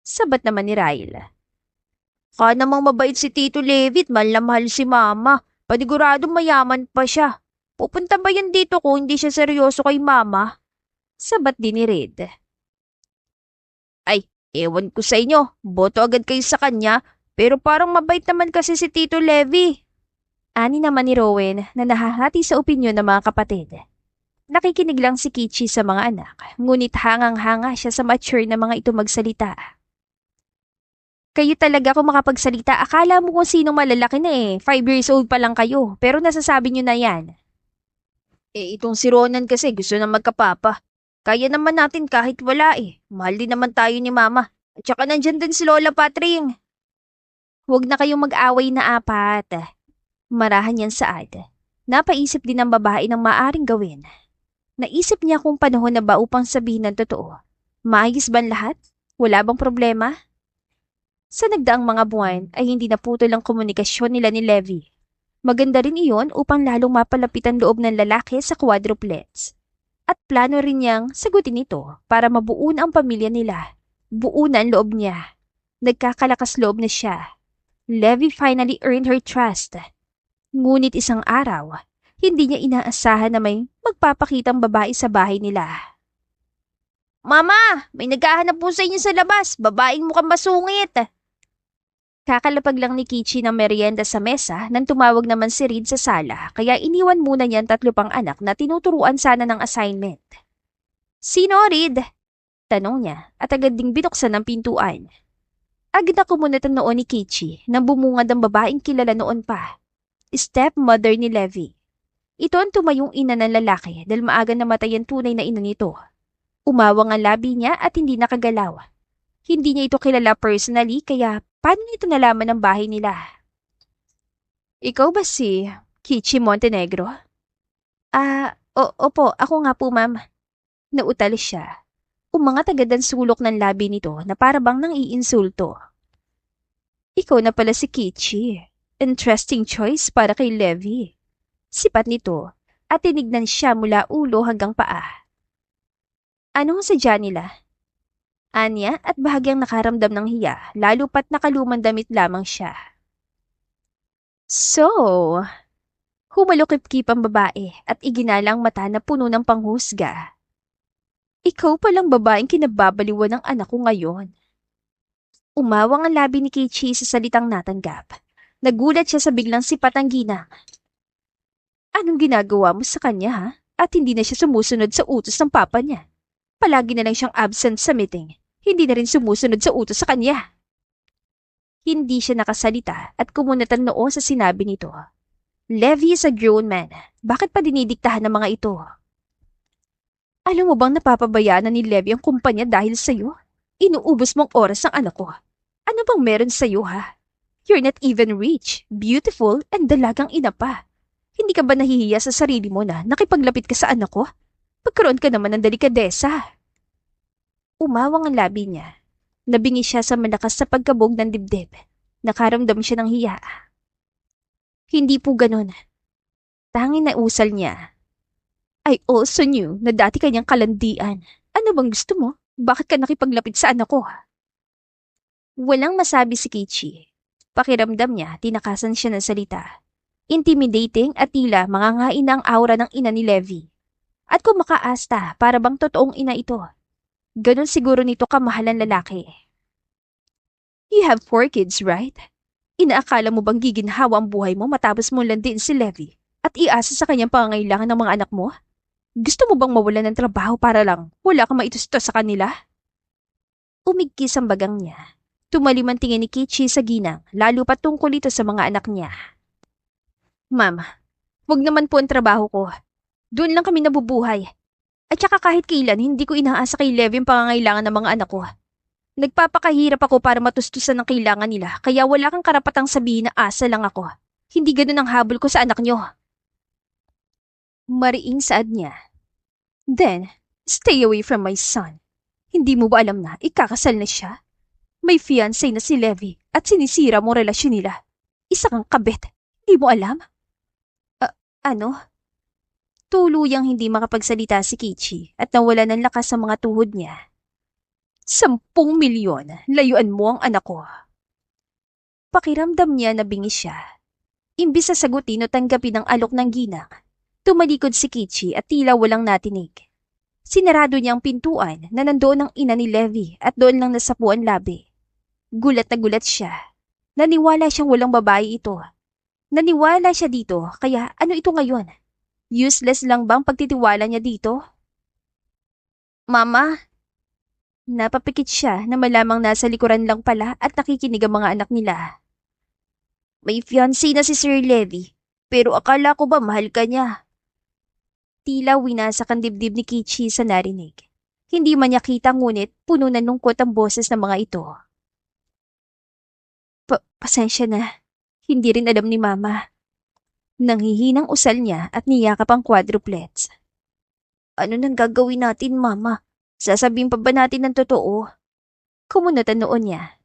Sabat naman ni Ryle. Ka namang mabait si Tito Levi at mahal na mahal si mama. Paniguradong mayaman pa siya. Pupunta ba yan dito kung hindi siya seryoso kay mama? Sabat din ni Red. Ay, ewan ko sa inyo. Boto agad kayo sa kanya. Pero parang mabait naman kasi si Tito Levi. Ani naman ni Rowan na nahahati sa opinyon ng mga kapatid. Nakikinig lang si Kichi sa mga anak. Ngunit hangang-hanga siya sa mature na mga ito magsalita. Kayo talaga kung makapagsalita, akala mo kung sinong malalaki na 5 years old pa lang kayo, pero nasasabi nyo na yan. Itong si Ronan kasi gusto na magkapapa. Kaya naman natin kahit wala Mahal din naman tayo ni mama. At saka nandyan din si Lola Patring. Huwag na kayong mag-away na apat. Marahan yan Saad. Napaisip din ng babae ng maaring gawin. Naisip niya kung panahon na ba upang sabihin ng totoo. Maayos ba ang lahat? Wala bang problema? Sa nagdaang mga buwan ay hindi naputol ang komunikasyon nila ni Levi. Maganda rin iyon upang lalong mapalapit ang loob ng lalaki sa quadruplets. At plano rin niyang sagutin ito para mabuo na ang pamilya nila. Buo na ang loob niya. Nagkakalakas loob na siya. Levi finally earned her trust. Ngunit isang araw, hindi niya inaasahan na may magpapakitang babae sa bahay nila. Mama, may naghahanap po sa inyo sa labas. Babaeng mukhang masungit. Kakalapag lang ni Kichi ng merienda sa mesa nang tumawag naman si Reed sa sala kaya iniwan muna niyan 3 pang anak na tinuturuan sana ng assignment. Sino, Reed? Tanong niya at agad ding binuksan ang pintuan. Agad na kumunatan noon ni Kichi nang bumungad ang babaeng kilala noon pa. Stepmother ni Levi. Ito ang tumayong ina ng lalaki dahil maaga namatay ang tunay na ina nito. Umawang ang labi niya at hindi nakagalaw. Hindi niya ito kilala personally kaya paano nito nalaman ang bahay nila? Ikaw ba si Kichi Montenegro? Opo, ako nga po ma'am. Nautal siya. Umangat agad ang sulok ng labi nito na parabang nang iinsulto. Ikaw na pala si Kichi. Interesting choice para kay Levi. Sipat nito at tinignan siya mula ulo hanggang paa. Anong sadya nila? Anya at bahagyang nakaramdam ng hiya, lalo pat nakalumang damit lamang siya. So, humalukip-kip ang babae at iginalang mata na puno ng panghusga. Ikaw palang babaeng kinababaliwan ng anak ko ngayon. Umawang ang labi ni Kichi sa salitang natanggap. Nagulat siya sa biglang sipat ng ginang. Anong ginagawa mo sa kanya ha? At hindi na siya sumusunod sa utos ng papa niya. Palagi na lang siyang absent sa meeting. Hindi na rin sumusunod sa utos sa kanya. Hindi siya nakasalita at kumunatan noo sa sinabi nito. Levi is a grown man. Bakit pa dinidiktahan ng mga ito? Alam mo bang napapabayaan na ni Levi ang kumpanya dahil sa'yo? Inuubos mong oras ang anak ko. Ano bang meron sa'yo ha? You're not even rich, beautiful, and dalagang ina pa. Hindi ka ba nahihiya sa sarili mo na nakipaglapit ka sa anak ko? Pagkaroon ka naman ng delikadesa. Umawang ang labi niya. Nabingi siya sa malakas sa pagkabog ng dibdib. Nakaramdam siya ng hiya. Hindi po ganun. Tanging na usal niya. I also knew na dati kanyang kalandian. Ano bang gusto mo? Bakit ka nakipaglapit sa anak ko? Walang masabi si Kichi. Pakiramdam niya, tinakasan siya ng salita. Intimidating at tila mangangain ang aura ng ina ni Levi. At kung makaasta, para bang totoong ina ito. Ganon siguro nito kamahalan lalaki. You have 4 kids, right? Inaakala mo bang giginhawa ang buhay mo matapos mong landin si Levi at iasa sa kanyang pangangailangan ng mga anak mo? Gusto mo bang mawalan ng trabaho para lang wala kang maitusto sa kanila? Umigkis ang bagang niya. Tumalim ang tingin ni Kichi sa ginang, lalo pa tungkol ito sa mga anak niya. Ma'am, wag naman po ang trabaho ko. Doon lang kami nabubuhay. At saka kahit kailan, hindi ko inaasa kay Levi ang pangangailangan ng mga anak ko. Nagpapakahirap ako para matustusan ang kailangan nila, kaya wala kang karapatang sabihin na asa lang ako. Hindi ganun ang habol ko sa anak nyo. Mariing saad niya. Then, stay away from my son. Hindi mo ba alam na ikakasal na siya? May fiancé na si Levi at sinisira mo relasyon nila. Isa kang kabit. Hindi mo alam? Ano? Tuluyang hindi makapagsalita si Kichi at nawala ng lakas sa mga tuhod niya. 10 milyon, layuan mo ang anak ko. Pakiramdam niya na bingi siya. Imbis sa sagutin o tanggapin ang alok ng ginang, tumalikod si Kichi at tila walang natinig. Sinarado niya ang pintuan na nandoon ang ina ni Levi at doon lang nasapu ang labi. Gulat na gulat siya. Naniwala siyang walang babae ito. Naniwala siya dito, kaya ano ito ngayon? Useless lang bang pagtitiwala niya dito? Mama? Napapikit siya na malamang nasa likuran lang pala at nakikinig ang mga anak nila. May fiancé na si Sir Levi, pero akala ko ba mahal ka niya? Tila winasak ang dibdib ni Kichi sa narinig. Hindi man niya kita ngunit puno ng lungkot ang boses ng mga ito. Pasensya na. Hindi rin alam ni Mama. Nanghihinang usal niya at niyakap ang quadruplets. Ano nang gagawin natin, Mama? Sasabihin pa ba natin ng totoo? Kumunot ang noon niya.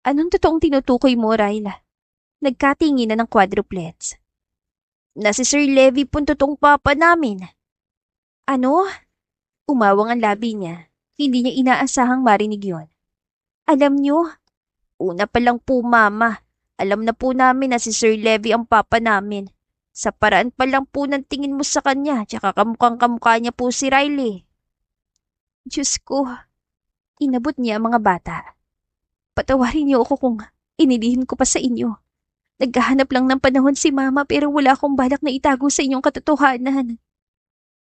Anong totoong tinutukoy mo, Ryla? Nagkatingin na ng quadruplets. Na si Sir Levi pong totoong papa namin. Ano? Umawang ang labi niya. Hindi niya inaasahang marinig yon. Alam niyo, una pa lang po, Mama. Alam na po namin na si Sir Levi ang papa namin. Sa paraan pa lang po ng tingin mo sa kanya, tsaka kamukhang-kamukha niya po si Riley. Diyos ko, inabot niya ang mga bata. Patawarin niyo ako kung inilihin ko pa sa inyo. Naghahanap lang ng panahon si Mama pero wala akong balak na itago sa inyong katotohanan.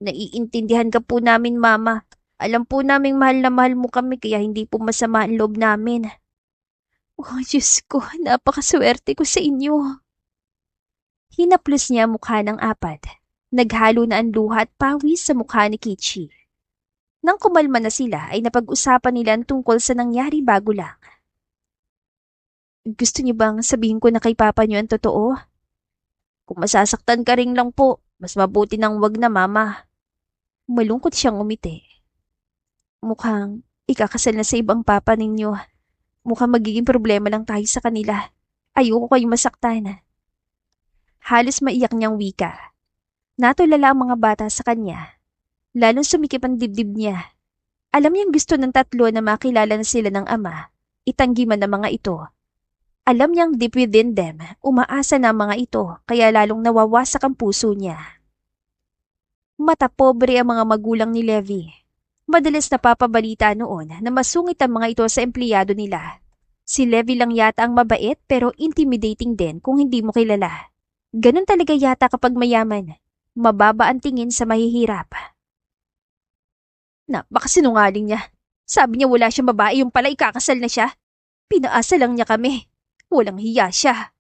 Naiintindihan ka po namin, Mama. Alam po naming mahal na mahal mo kami kaya hindi po masama ang loob namin. Oh, Diyos ko, napakaswerte ko sa inyo. Hinaplos niya ang mukha ng apat. Naghalo na ang luha at pawis sa mukha ni Kichi. Nang kumalma na sila ay napag-usapan nila tungkol sa nangyari bago lang. Gusto niyo bang sabihin ko na kay Papa niyo ang totoo? Kung masasaktan ka rin lang po, mas mabuti nang wag na, Mama. Malungkot siyang umiti. Mukhang ikakasal na sa ibang papa ninyo. Mukhang magiging problema lang tayo sa kanila. Ayoko kayong masaktan. Halos maiyak niyang wika. Natulala ang mga bata sa kanya. Lalong sumikip ang dibdib niya. Alam niyang gusto ng tatlo na makilala na sila ng ama. Itanggi man ng mga ito. Alam niyang deep within them, umaasa na ang mga ito kaya lalong nawawasak ang puso niya. Mata pobre ang mga magulang ni Levi. Madalas napapabalita noon na masungit ang mga ito sa empleyado nila. Si Levi lang yata ang mabait pero intimidating din kung hindi mo kilala. Ganun talaga yata kapag mayaman. Mababa ang tingin sa mahihirap. Napakasinungaling niya. Sabi niya wala siyang babae, yung pala ikakasal na siya. Pinaasa lang niya kami. Walang hiya siya.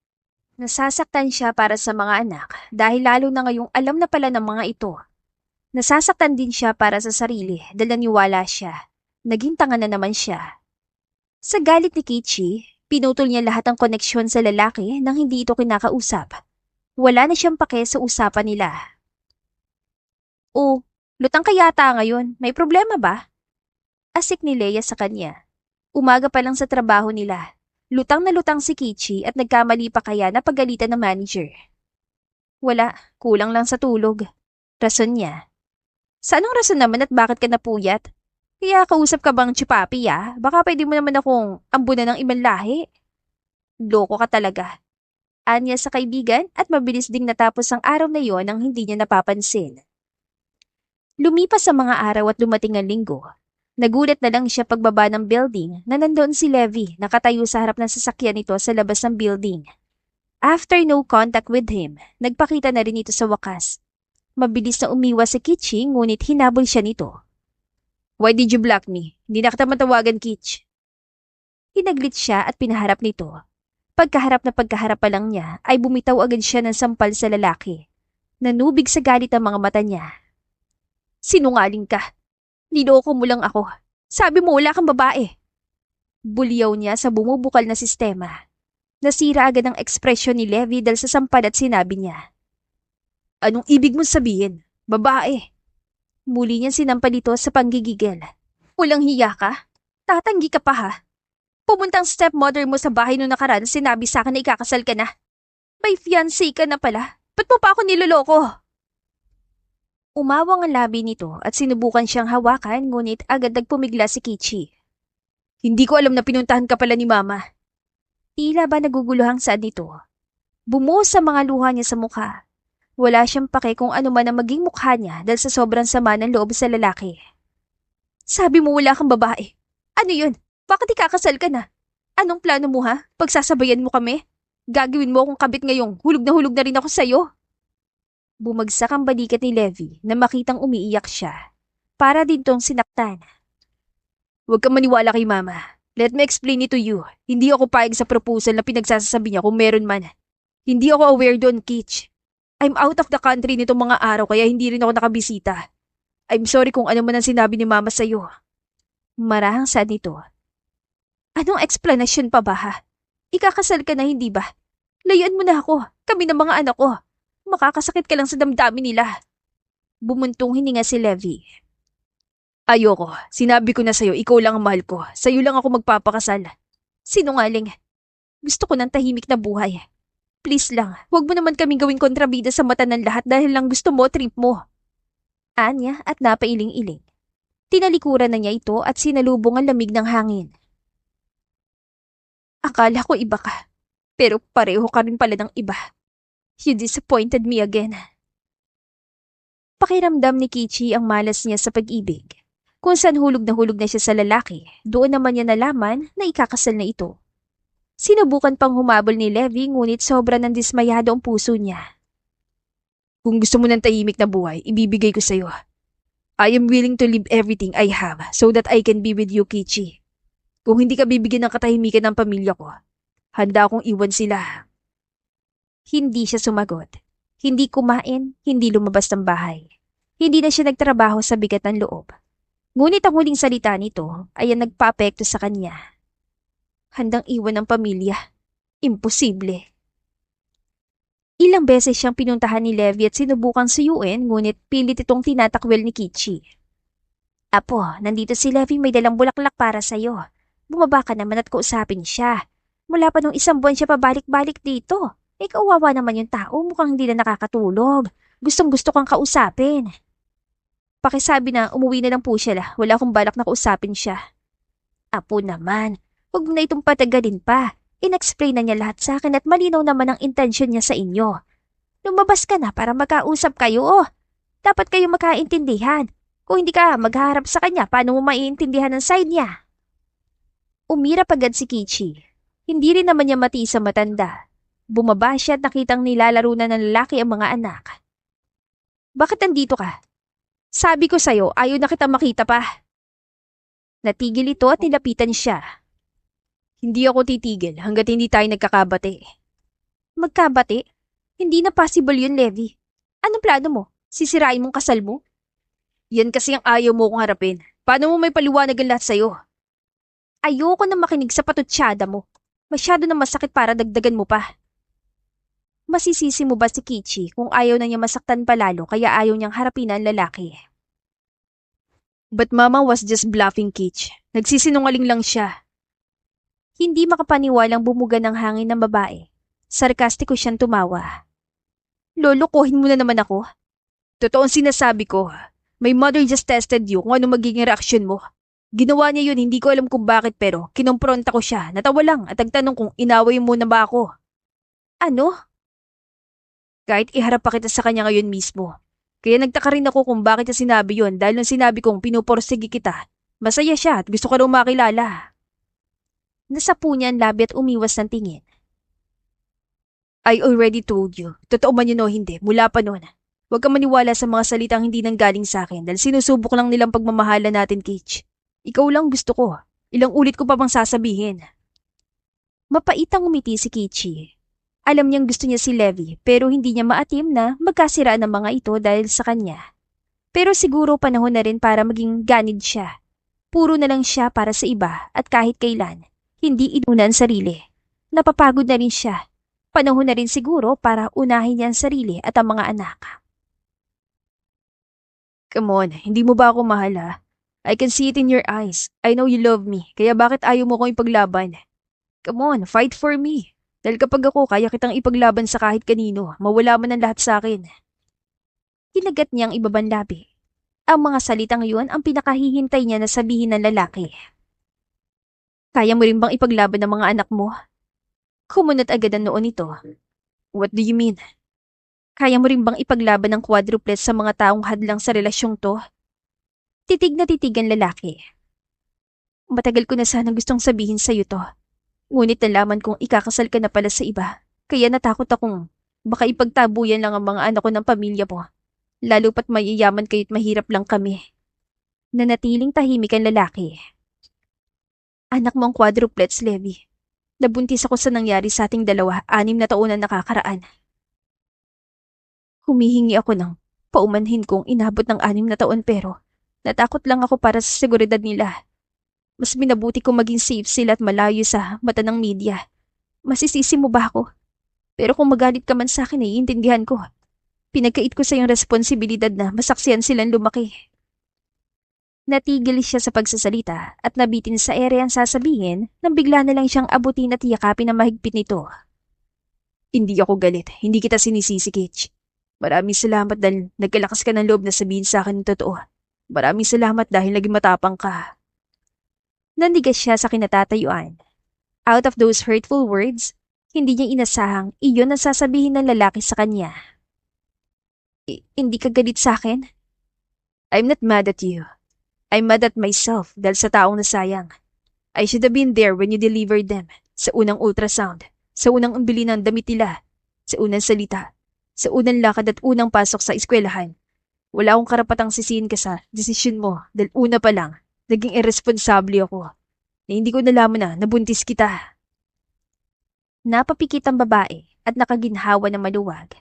Nasasaktan siya para sa mga anak dahil lalo na ngayong alam na pala ng mga ito. Nasasaktan din siya para sa sarili dahil naniwala siya. Naging tanga na naman siya. Sa galit ni Kichi, pinutol niya lahat ng koneksyon sa lalaki nang hindi ito kinakausap. Wala na siyang pake sa usapan nila. Oh, lutang ka yata ngayon. May problema ba? Asik ni Leia sa kanya. Umaga pa lang sa trabaho nila. Lutang na lutang si Kichi at nagkamali pa kaya na pagalitan ng manager. Wala, kulang lang sa tulog. Rason niya. Sa anong rason naman at bakit ka napuyat? Kaya kausap ka bang chupapi Baka pwede mo naman akong ambunan ng ibang lahi. Loko ka talaga. Anya sa kaibigan at mabilis ding natapos ang araw na yon nang hindi niya napapansin. Lumipas ang mga araw at dumating ang linggo. Nagulat na lang siya pagbaba ng building na nandoon si Levi nakatayo sa harap ng sasakyan nito sa labas ng building. After no contact with him, nagpakita na rin ito sa wakas. Mabilis na umiwas si Kichi ngunit hinabol siya nito. Why did you block me? Hindi na kita matawagan, Kitch. Hinaglit siya at pinaharap nito. Pagkaharap pa lang niya ay bumitaw agad siya ng sampal sa lalaki. Nanubig sa galit ang mga mata niya. Sinungaling ka. Niloko mo lang ako. Sabi mo wala kang babae. Bulyaw niya sa bumubukal na sistema. Nasira agad ang ekspresyon ni Levi dahil sa sampal at sinabi niya. Anong ibig mong sabihin? Babae. Muli niya sinampal ito sa panggigigil. Walang hiya ka? Tatanggi ka pa ha? Pumuntang stepmother mo sa bahay noong nakaraan sinabi sa akin na ikakasal ka na. May fiancé ka na pala. Ba't mo pa ako niloloko? Umawang ang labi nito at sinubukan siyang hawakan ngunit agad nagpumigla si Kichi. Hindi ko alam na pinuntahan ka pala ni Mama. Tila ba naguguluhang saan nito? Bumuhos sa mga luha niya sa mukha. Wala siyang pake kung ano man ang maging mukha niya dahil sa sobrang sama ng loob sa lalaki. Sabi mo wala kang babae. Ano yun? Bakit ikakasal ka na? Anong plano mo ha? Pagsasabayan mo kami? Gagawin mo akong kabit ngayong hulog na rin ako sa'yo. Bumagsak ang balikat ni Levi na makitang umiiyak siya. Para din tong sinaktan. Huwag kang maniwala kay Mama. Let me explain it to you. Hindi ako payag sa proposal na pinagsasabi niya kung meron man. Hindi ako aware doon, Kitch. I'm out of the country nitong mga araw kaya hindi rin ako nakabisita. I'm sorry kung ano man ang sinabi ni Mama sa'yo. Marahang sad nito. Anong eksplanasyon pa ba ha? Ikakasal ka na hindi ba? Layuan mo na ako, kami ng mga anak ko. Makakasakit ka lang sa damdamin nila. Bumuntong hininga si Levi. Ayoko, sinabi ko na sa'yo, ikaw lang ang mahal ko. Sa'yo lang ako magpapakasal. Sinungaling. Gusto ko ng tahimik na buhay. Please lang, huwag mo naman kaming gawing kontrabida sa mata ng lahat dahil lang gusto mo, trip mo. Anya at napailing-iling. Tinalikuran na niya ito at sinalubong ang lamig ng hangin. Akala ko iba ka, pero pareho ka rin pala ng iba. You disappointed me again. Pakiramdam ni Kichi ang malas niya sa pag-ibig. Kung saan hulog na siya sa lalaki, doon naman niya nalaman na ikakasal na ito. Sinubukan pang humabol ni Levi ngunit sobra ng dismayado ang puso niya. Kung gusto mo ng tahimik na buhay, ibibigay ko sa'yo. I am willing to leave everything I have so that I can be with you, Kichi. Kung hindi ka bibigyan ng katahimikan ng pamilya ko, handa akong iwan sila. Hindi siya sumagot. Hindi kumain, hindi lumabas ng bahay. Hindi na siya nagtrabaho sa bigat ng loob. Ngunit ang huling salita nito ay ang nagpaapekto sa kanya. Handang iwan ng pamilya. Imposible. Ilang beses siyang pinuntahan ni Levi at sinubukang suyuin ngunit pilit itong tinatakwil ni Kichi. Apo, nandito si Levi, may dalang bulaklak para sa'yo. Bumaba ka naman at kausapin siya. Mula pa nung 1 buwan siya pabalik-balik dito. Kawawa naman yung tao, mukhang hindi na nakakatulog. Gustong-gusto kang kausapin. Pakisabi na umuwi na lang po siya. Wala akong balak na kausapin siya. Apo naman, huwag mo na itong patagalin pa. In-explain na niya lahat sa akin at malinaw naman ang intensyon niya sa inyo. Lumabas ka na para magkausap kayo. Dapat kayo magkaintindihan. Kung hindi ka magharap sa kanya, paano mo maiintindihan ang side niya? Umirap agad si Kichi. Hindi rin naman niya matiis sa matanda. Bumaba siya at nakitang nilalaro na ng lalaki ang mga anak. Bakit nandito ka? Sabi ko sa'yo, ayaw na kita makita pa. Natigil ito at nilapitan siya. Hindi ako titigil hanggat hindi tayo nagkakabati. Magkabati? Hindi na possible yun, Levi. Anong plano mo? Sisirain mong kasal mo? Yan kasi ang ayaw mo kong harapin. Paano mo may paliwanag ang lahat sa'yo? Ayoko na makinig sa patutsyada mo. Masyado na masakit para dagdagan mo pa. Masisisi mo ba si Kichi kung ayaw na niya masaktan palalo kaya ayaw niyang harapin ang lalaki? But Mama was just bluffing, Kitch. Nagsisinungaling lang siya. Hindi makapaniwalang bumuga ng hangin ng babae. Sarkastiko siyang tumawa. Lolokohin mo na naman ako? Totoo ang sinasabi ko. My mother just tested you kung ano magiging reaksyon mo. Ginawa niya yun, hindi ko alam kung bakit pero kinompronta ko siya. Natawa lang at nagtanong kung inaway mo na ba ako. Ano? Kahit iharap pa kita sa kanya ngayon mismo. Kaya nagtaka rin ako kung bakit niya sinabi yun dahil nung sinabi kong pinuporsige kita. Masaya siya at gusto ko raw makilala. Nasapu niya ang labi at umiwas ng tingin. I already told you. Totoo man yun o hindi, mula pa noon. Huwag kang maniwala sa mga salitang hindi nanggaling sa akin dahil sinusubok lang nilang pagmamahala natin, Kitch. Ikaw lang gusto ko. Ilang ulit ko pa bang sasabihin? Mapaitang umiti si Kichi. Alam niyang gusto niya si Levi pero hindi niya maatim na magkasiraan ng mga ito dahil sa kanya. Pero siguro panahon na rin para maging ganid siya. Puro na lang siya para sa iba at kahit kailan. Hindi inuna ang sarili. Napapagod na rin siya. Panahon na rin siguro para unahin niya ang sarili at ang mga anak. Come on, hindi mo ba ako mahal ha? I can see it in your eyes. I know you love me, kaya bakit ayaw mo kong ipaglaban? Come on, fight for me. Dahil kapag ako, kaya kitang ipaglaban sa kahit kanino, mawala man ang lahat sa akin. Kinagat niyang ibabang labi. Ang mga salitang yun ang pinakahihintay niya na sabihin ng lalaki. Kaya mo rin bang ipaglaban ng mga anak mo? Kumunot agad ang noon nito. What do you mean? Kaya mo rin bang ipaglaban ng quadruplets sa mga taong hadlang sa relasyong to? Titig na titig ang lalaki. Matagal ko na sanang gustong sabihin sa'yo to. Ngunit nalaman kong ikakasal ka na pala sa iba. Kaya natakot akong baka ipagtabuyan lang ang mga anak ko ng pamilya mo. Lalo pat mayayaman kayo't mahirap lang kami. Nanatiling tahimik ang lalaki. Anak mo ang quadruplets, Levi. Nabuntis ako sa nangyari sa ating dalawa 6 na taon na nakakaraan. Humihingi ako ng Paumanhin kong inabot ng 6 na taon pero natakot lang ako para sa seguridad nila. Mas minabuti kong maging safe sila at malayo sa mata ng media. Masisisi mo ba ako? Pero kung magalit ka man sa akin ay iintindihan ko. Pinagkait ko sa iyong responsibilidad na masaksiyan silang lumaki. Natigil siya sa pagsasalita at nabitin sa ere ang sasabihin nang bigla na lang siyang abutin at yakapin na mahigpit nito. Hindi ako galit. Hindi kita sinisisi, Kitch. Maraming salamat dahil nagkalakas ka ng loob na sabihin sa akin ng totoo. Maraming salamat dahil naging matapang ka. Nandigas siya sa kinatatayuan. Out of those hurtful words, hindi niya inasahang iyon ang sasabihin ng lalaki sa kanya. Hindi ka galit sa akin? I'm not mad at you. I'm mad at myself dahil sa taong nasayang. I should have been there when you delivered them. Sa unang ultrasound, sa unang umbili ng damit nila, sa unang salita, sa unang lakad at unang pasok sa eskwelahan. Wala akong karapatang sisihin ka sa desisyon mo dahil una pa lang, naging irresponsable ako. Na hindi ko nalaman na nabuntis kita. Napapikit ang babae at nakaginhawa na maluwag.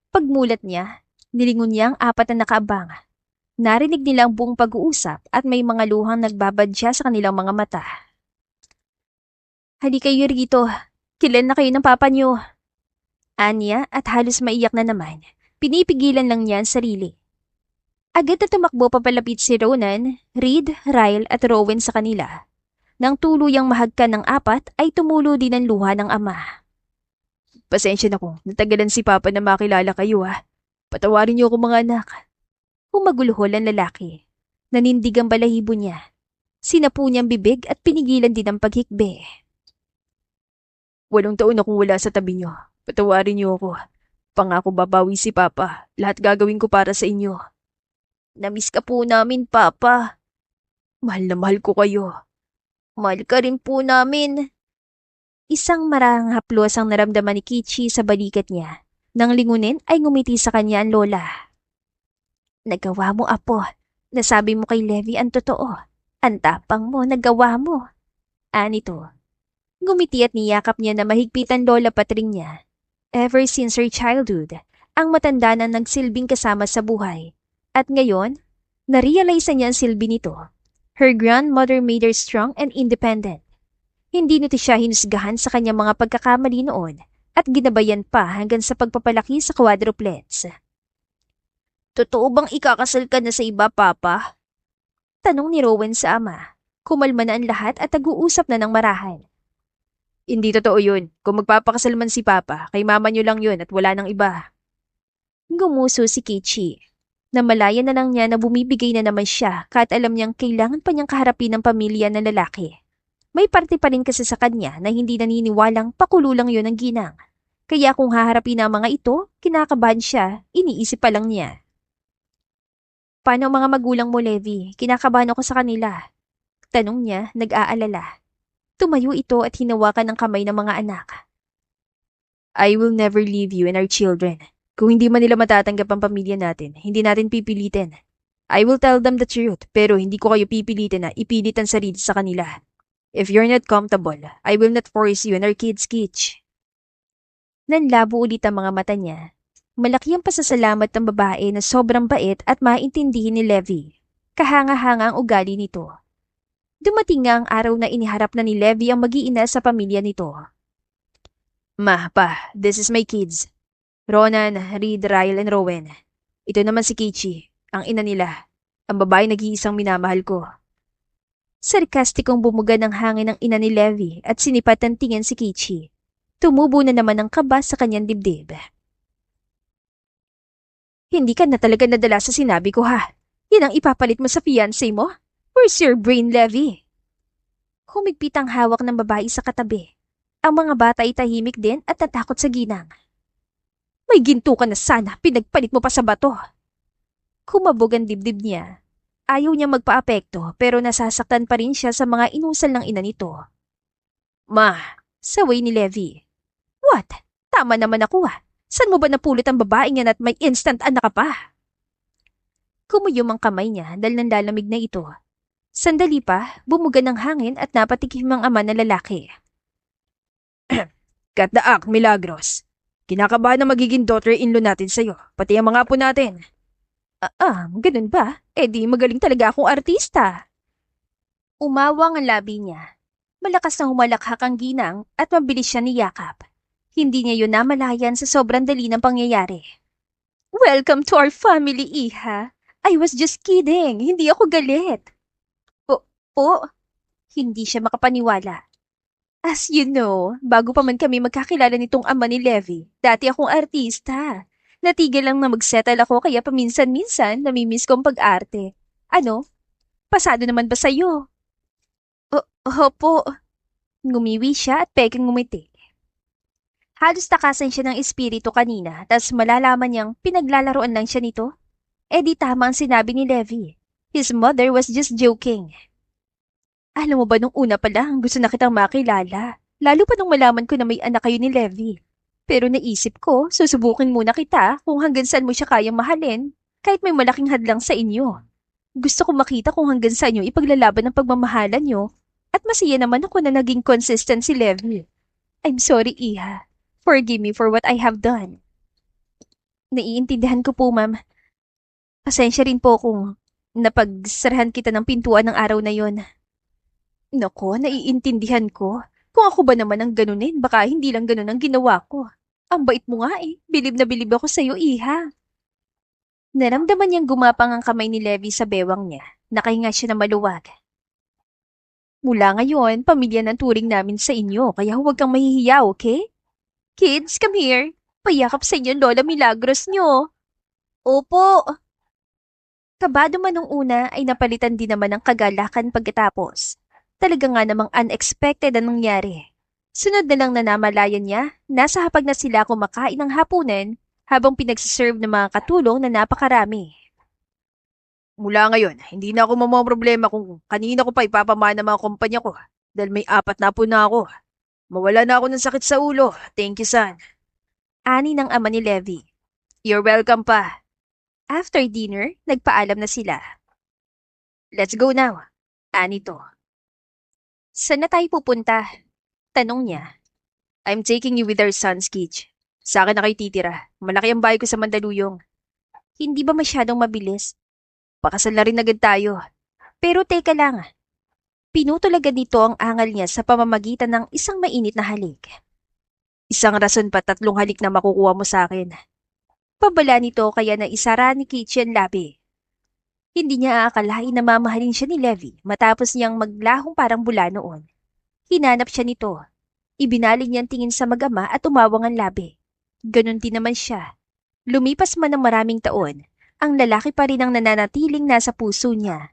Pagmulat niya, nilingon niya ang 4 na nakaabang. Narinig nila ang buong pag-uusap at may mga luhang nagbabadya sa kanilang mga mata. Halika kayo rito. Kilan na kayo ng papa niyo. Anya at halos maiyak na naman. Pinipigilan lang niya ang sarili. Agad na tumakbo papalapit si Ronan, Reed, Ryle at Rowan sa kanila. Nang tuluyang mahagkan ng 4 ay tumulo din ang luha ng ama. Pasensya na kung natagalan si papa na makilala kayo ha. Patawarin niyo ako mga anak. Humaguluhol ang lalaki. Nanindig ang balahibo niya. Sinapu niyang bibig at pinigilan din ang paghikbi. 8 taon akong wala sa tabi niyo. Patawarin niyo ako. Pangako babawi si Papa. Lahat gagawin ko para sa inyo. Namiss ka po namin, Papa. Mahal na mahal ko kayo. Mahal ka rin po namin. Isang marahang haplos ang naramdaman ni Kichi sa balikat niya. Nang lingunin ay ngumiti sa kanya ang lola. Nagawa mo, apo. Nasabi mo kay Levi ang totoo. Ang tapang mo, nagawa mo. Anito. Ngumiti at niyakap niya na mahigpit ang lola patring niya. Ever since her childhood, ang matanda na nagsilbing kasama sa buhay. At ngayon, narealize niya ang silbi nito. Her grandmother made her strong and independent. Hindi nito siya hinusgahan sa kanyang mga pagkakamali noon at ginabayan pa hanggang sa pagpapalaki sa quadruplets. Totoo bang ikakasal ka na sa iba, Papa? Tanong ni Rowan sa ama. Kumalma na ang lahat at nag-uusap na ng marahan. Hindi totoo yun. Kung magpapakasal man si Papa, kay mama niyo lang yun at wala nang iba. Gumuso si Kichi. Namalaya na lang niya na bumibigay na naman siya kahit alam niyang kailangan pa niyang kaharapin ng pamilya ng lalaki. May parte pa rin kasi sa kanya na hindi naniniwalang pakulo lang yun ang ginang. Kaya kung haharapin ang mga ito, kinakabahan siya, iniisip pa lang niya. Paano ang mga magulang mo, Levi? Kinakabahan ako sa kanila. Tanong niya, nag-aalala. Tumayo ito at hinawakan ng kamay ng mga anak. I will never leave you and our children. Kung hindi man nila matatanggap ang pamilya natin, hindi natin pipilitin. I will tell them the truth, pero hindi ko kayo pipilitin na ipilit ang sarili sa kanila. If you're not comfortable, I will not force you and our kids, Kitch. Nanlabo ulit ang mga mata niya. Malaki ang pasasalamat ng babae na sobrang bait at maintindihin ni Levi. Kahanga-hanga ang ugali nito. Dumating nga ang araw na iniharap na ni Levi ang mag-iina sa pamilya nito. Ma, pa, this is my kids. Ronan, Reed, Ryle, and Rowan. Ito naman si Kichi, ang ina nila. Ang babae nag-iisang minamahal ko. Sarkastikong bumuga ng hangin ng ina ni Levi at sinipat ang tingin si Kichi. Tumubo na naman ang kaba sa kanyang dibdib. Hindi ka na talaga nadala sa sinabi ko ha. Yan ang ipapalit mo sa fiancé mo? Where's your brain, Levi? Humigpit ang hawak ng babae sa katabi. Ang mga bata ay tahimik din at natakot sa ginang. May ginto ka na sana, pinagpalit mo pa sa bato. Kumabog ang dibdib niya. Ayaw niya magpa-apekto pero nasasaktan pa rin siya sa mga inusal ng ina nito. Ma, saway ni Levi. What? Tama naman ako ah. Saan mo ba napulot ang babaeng yan at may instant anak ka pa? Kumuyom ang kamay niya dahil nanlalamig na ito. Sandali pa, bumuga ng hangin at napatikim ang ama na lalaki. Cut the act, Milagros. Kinakabahan na magiging daughter-in-law natin sa'yo, pati ang mga apo natin. Ganun ba? Di magaling talaga akong artista. Umawang ang labi niya. Malakas na humalakhak ang ginang at mabilis siya niyakap. Hindi niya yun namalayan sa sobrang dali ng pangyayari. Welcome to our family, Iha. I was just kidding. Hindi ako galit. Po? Hindi siya makapaniwala. As you know, bago pa man kami magkakilala nitong ama ni Levi, dati akong artista. Natigil lang na magsettle ako kaya paminsan-minsan namimiss ko ang pag-arte. Ano? Pasado naman ba sa'yo? Opo. Ngumiwi siya at peking ngumiti. Halos takasan siya ng espiritu kanina, tas malalaman niyang pinaglalaroan lang siya nito. Di tama ang sinabi ni Levi. His mother was just joking. Alam mo ba nung una pa lang gusto na kitang makilala, lalo pa nung malaman ko na may anak kayo ni Levi. Pero naisip ko, susubukin muna kita kung hanggang saan mo siya kayang mahalin, kahit may malaking hadlang sa inyo. Gusto ko makita kung hanggang saan nyo ipaglalaban ang pagmamahalan nyo, at masaya naman ako na naging consistent si Levi. I'm sorry, Iha. Forgive me for what I have done. Naiintindihan ko po, ma'am. Pasensya rin po kung napagsarahan kita ng pintuan ng araw na yon. Nako, naiintindihan ko. Kung ako ba naman ang ganunin, baka hindi lang ganun ang ginawa ko. Ang bait mo nga eh. Bilib na bilib ako sa'yo, Iha. Naramdaman niyang gumapang ang kamay ni Levi sa bewang niya. Nakahinga siya na maluwag. Mula ngayon, pamilya ng turing namin sa inyo, kaya huwag kang mahihiya, okay? Kids, come here. Payakap sa inyo, Lola Milagros niyo. Opo. Kabado man nung una ay napalitan din naman ng kagalakan pagkatapos. Talaga nga namang unexpected ang nangyari. Sunod na lang na namalayan niya, nasa hapag na sila kumakain ng hapunan habang pinagsiserve ng mga katulong na napakarami. Mula ngayon, hindi na ako problema kung kanina ko pa ipapamana mga kumpanya ko dahil may 4 na po na ako. Mawala na ako ng sakit sa ulo. Thank you, son. Ani ng ama ni Levi. You're welcome pa. After dinner, nagpaalam na sila. Let's go now. Ani to. Saan na tayo pupunta? Tanong niya. I'm taking you with our son's Kitch. Sa akin na kayo titira. Malaki ang bahay ko sa Mandaluyong. Hindi ba masyadong mabilis? Pakasal na rin agad tayo. Pero teka lang. Pinutol agad nito ang angal niya sa pamamagitan ng isang mainit na halik. Isang rason pa 3 halik na makukuha mo sa akin. Pabala nito kaya na isara ni Kitch ang labi. Hindi niya aakalain na mamahalin siya ni Levi matapos niyang maglahong parang bula noon. Hinanap siya nito. Ibinaling niyang tingin sa mag-ama at umawang ang labi. Ganon din naman siya. Lumipas man ng maraming taon, ang lalaki pa rin ang nananatiling nasa puso niya.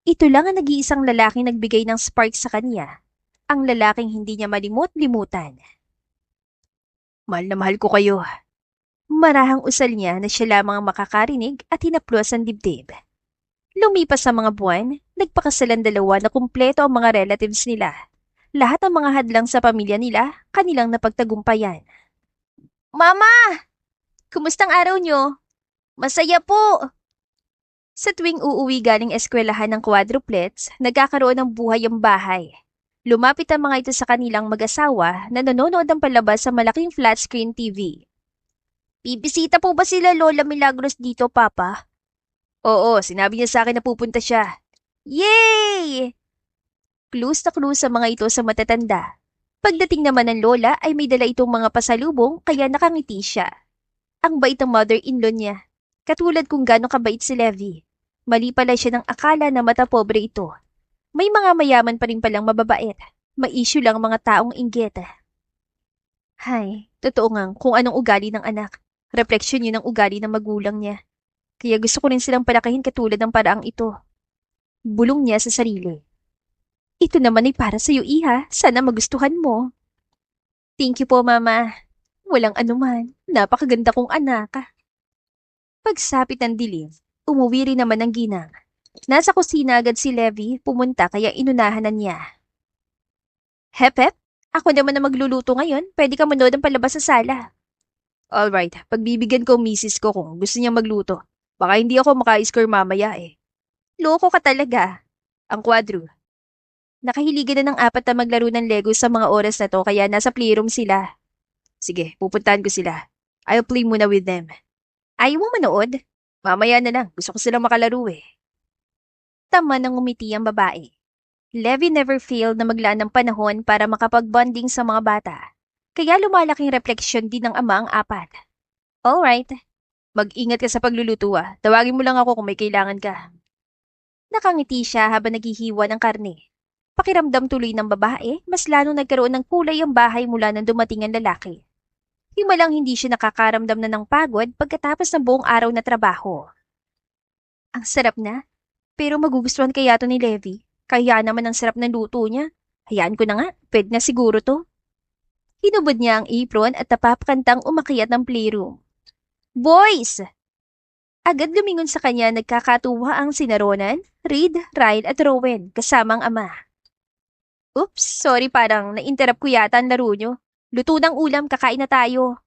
Ito lang ang nag-iisang lalaking nagbigay ng spark sa kanya. Ang lalaking hindi niya malimot-limutan. Mahal na mahal ko kayo. Marahang usal niya na siya lamang ang makakarinig at hinapluas ang dibdib. Lumipas sa mga buwan, nagpakasalan dalawa na kumpleto ang mga relatives nila. Lahat ng mga hadlang sa pamilya nila, kanilang napagtagumpayan. Mama! Kumustang araw nyo? Masaya po! Sa tuwing uuwi galing eskwelahan ng quadruplets, nagkakaroon ng buhay ang bahay. Lumapit ang mga ito sa kanilang mag-asawa na nanonood ng palabas sa malaking flat screen TV. Bibisita po ba sila Lola Milagros dito, Papa? Oo, sinabi niya sa akin na pupunta siya. Yay! Clues na clues sa mga ito sa matatanda. Pagdating naman ng Lola ay may dala itong mga pasalubong kaya nakangiti siya. Ang bait ng mother-in-law niya. Katulad kung gaano kabait si Levi. Mali pala siya ng akala na mata pobre ito. May mga mayaman pa rin palang mababait. May-issue lang mga taong inggit. Hay, totoo nga kung anong ugali ng anak. Refleksyon yun ng ugali ng magulang niya. Kaya gusto ko rin silang palakahin katulad ng paraang ito. Bulong niya sa sarili. Ito naman ay para sa'yo, Iha. Sana magustuhan mo. Thank you po, Mama. Walang anuman. Napakaganda kong anak. Pagsapit ng dilim, umuwi rin naman ang ginang. Nasa kusina agad si Levi, pumunta kaya inunahan na niya. Hep, ako naman na magluluto ngayon. Pwede ka manood ng palabas sa sala. Alright, pagbibigyan ko ang misis ko kung gusto niyang magluto. Baka hindi ako maka-score mamaya eh. Loko ka talaga. Ang kwadro. Nakahiligan na ng 4 na maglaro ng Lego sa mga oras na to kaya nasa playroom sila. Sige, pupuntahan ko sila. I'll play muna with them. Ayaw mo manood? Mamaya na lang, gusto ko silang makalaro eh. Tama nang ngumiti ang babae. Levi never failed na maglaan ng panahon para makapag-bonding sa mga bata. Kaya lumalaking refleksyon din ng ama ang apat. Alright, mag-ingat ka sa pagluluto ah. Tawagin mo lang ako kung may kailangan ka. Nakangiti siya habang naghihiwa ng karne. Pakiramdam tuloy ng babae, mas lalong nagkaroon ng kulay ang bahay mula nang dumating ang lalaki. Himalang hindi siya nakakaramdam na ng pagod pagkatapos ng buong araw na trabaho. Ang sarap na, pero magugustuhan kaya to ni Levi. Kaya naman ang sarap ng luto niya. Hayaan ko na nga, pwede na siguro to. Hinubod niya ang apron at napapakantang umakyat ng playroom. Boys! Agad lumingon sa kanya nagkakatuwa ang sina Ronan, Reed, Ryle at Rowan kasamang ama. Oops, sorry parang na-interrupt ko yata ang laro nyo. Luto ng ulam, kakain na tayo.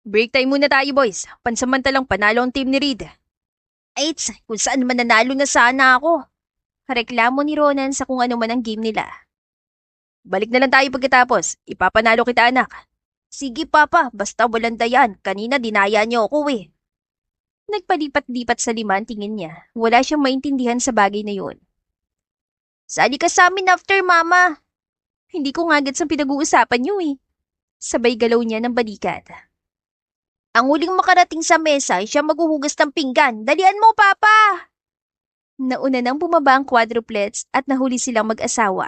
Break time muna tayo boys. Pansamantalang panalo ang team ni Reed. Ay, kung saan man nanalo na sana ako. Reklamo ni Ronan sa kung ano man ang game nila. Balik na lang tayo pagkatapos. Ipapanalo kita anak. Sige papa, basta walang dayan. Kanina dinaya niyo ako eh. Nagpalipat-lipat sa lima ang tingin niya. Wala siyang maintindihan sa bagay na yun. Sali ka sa amin after mama. Hindi ko nga gets ang pinag-uusapan niyo eh. Sabay galaw niya ng balikat. Ang huling makarating sa mesa ay siya maghuhugas ng pinggan. Dalian mo papa! Nauna nang bumaba ang quadruplets at nahuli silang mag-asawa.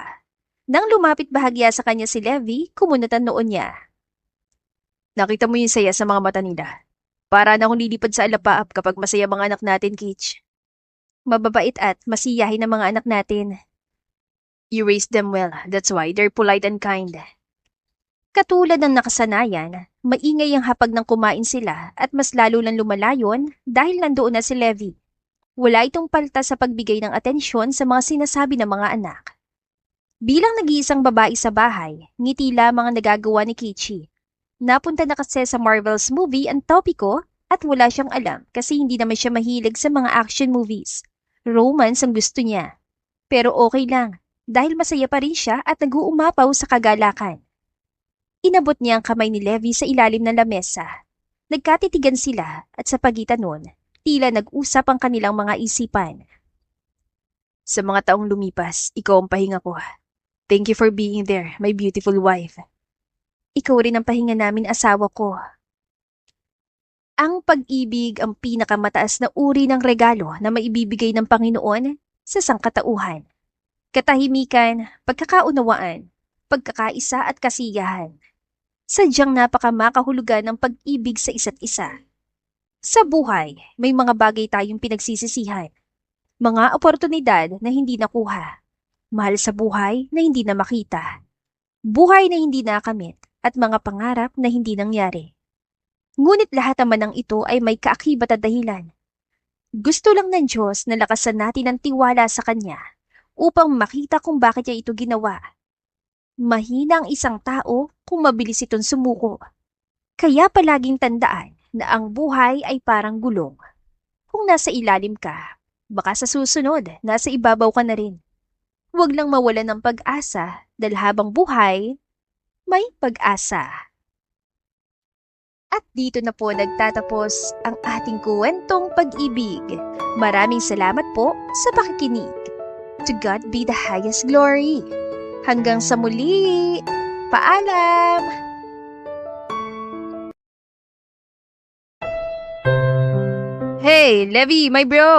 Nang lumapit bahagya sa kanya si Levi, kumunot ang noon niya. Nakita mo yung saya sa mga mata nila. Para na akong lilipad sa alapaap kapag masaya mga anak natin, Kitch. Mababait at masiyahin ang mga anak natin. You raised them well, that's why they're polite and kind. Katulad ng nakasanayan, maingay ang hapag ng kumain sila at mas lalo lang lumalayon dahil nandoon na si Levi. Wala itong palta sa pagbigay ng atensyon sa mga sinasabi ng mga anak. Bilang nag-iisang babae sa bahay, ngiti lamang ang nagagawa ni Kichi. Napunta na kasi sa Marvel's movie ang topiko at wala siyang alam kasi hindi naman siya mahilig sa mga action movies. Romance ang gusto niya. Pero okay lang dahil masaya pa rin siya at nag-uumapaw sa kagalakan. Inabot niya ang kamay ni Levi sa ilalim ng lamesa. Nagkatitigan sila at sa pagitan nun, tila nag-usap ang kanilang mga isipan. Sa mga taong lumipas, ikaw ang pahinga ko. Thank you for being there, my beautiful wife. Ikaw rin ang pahinga namin asawa ko. Ang pag-ibig ang pinakamataas na uri ng regalo na maibibigay ng Panginoon sa sangkatauhan. Katahimikan, pagkakaunawaan, pagkakaisa at kasiyahan. Sadyang napakamakahulugan ng pag-ibig sa isa't isa. Sa buhay, may mga bagay tayong pinagsisisihan. Mga oportunidad na hindi nakuha. Mahal sa buhay na hindi na makita. Buhay na hindi nakamit at mga pangarap na hindi nangyari. Ngunit lahat naman ng ito ay may kaakibat at dahilan. Gusto lang ng Diyos na lakasan natin ang tiwala sa Kanya upang makita kung bakit niya ito ginawa. Mahina ang isang tao kung mabilis itong sumuko. Kaya palaging tandaan na ang buhay ay parang gulong. Kung nasa ilalim ka, baka sa susunod, nasa ibabaw ka na rin. Huwag lang mawalan ng pag-asa dahil habang buhay, may pag-asa. At dito na po nagtatapos ang ating kwentong pag-ibig. Maraming salamat po sa pakikinig. To God be the highest glory. Hanggang sa muli. Paalam! Hey, Levi, my bro!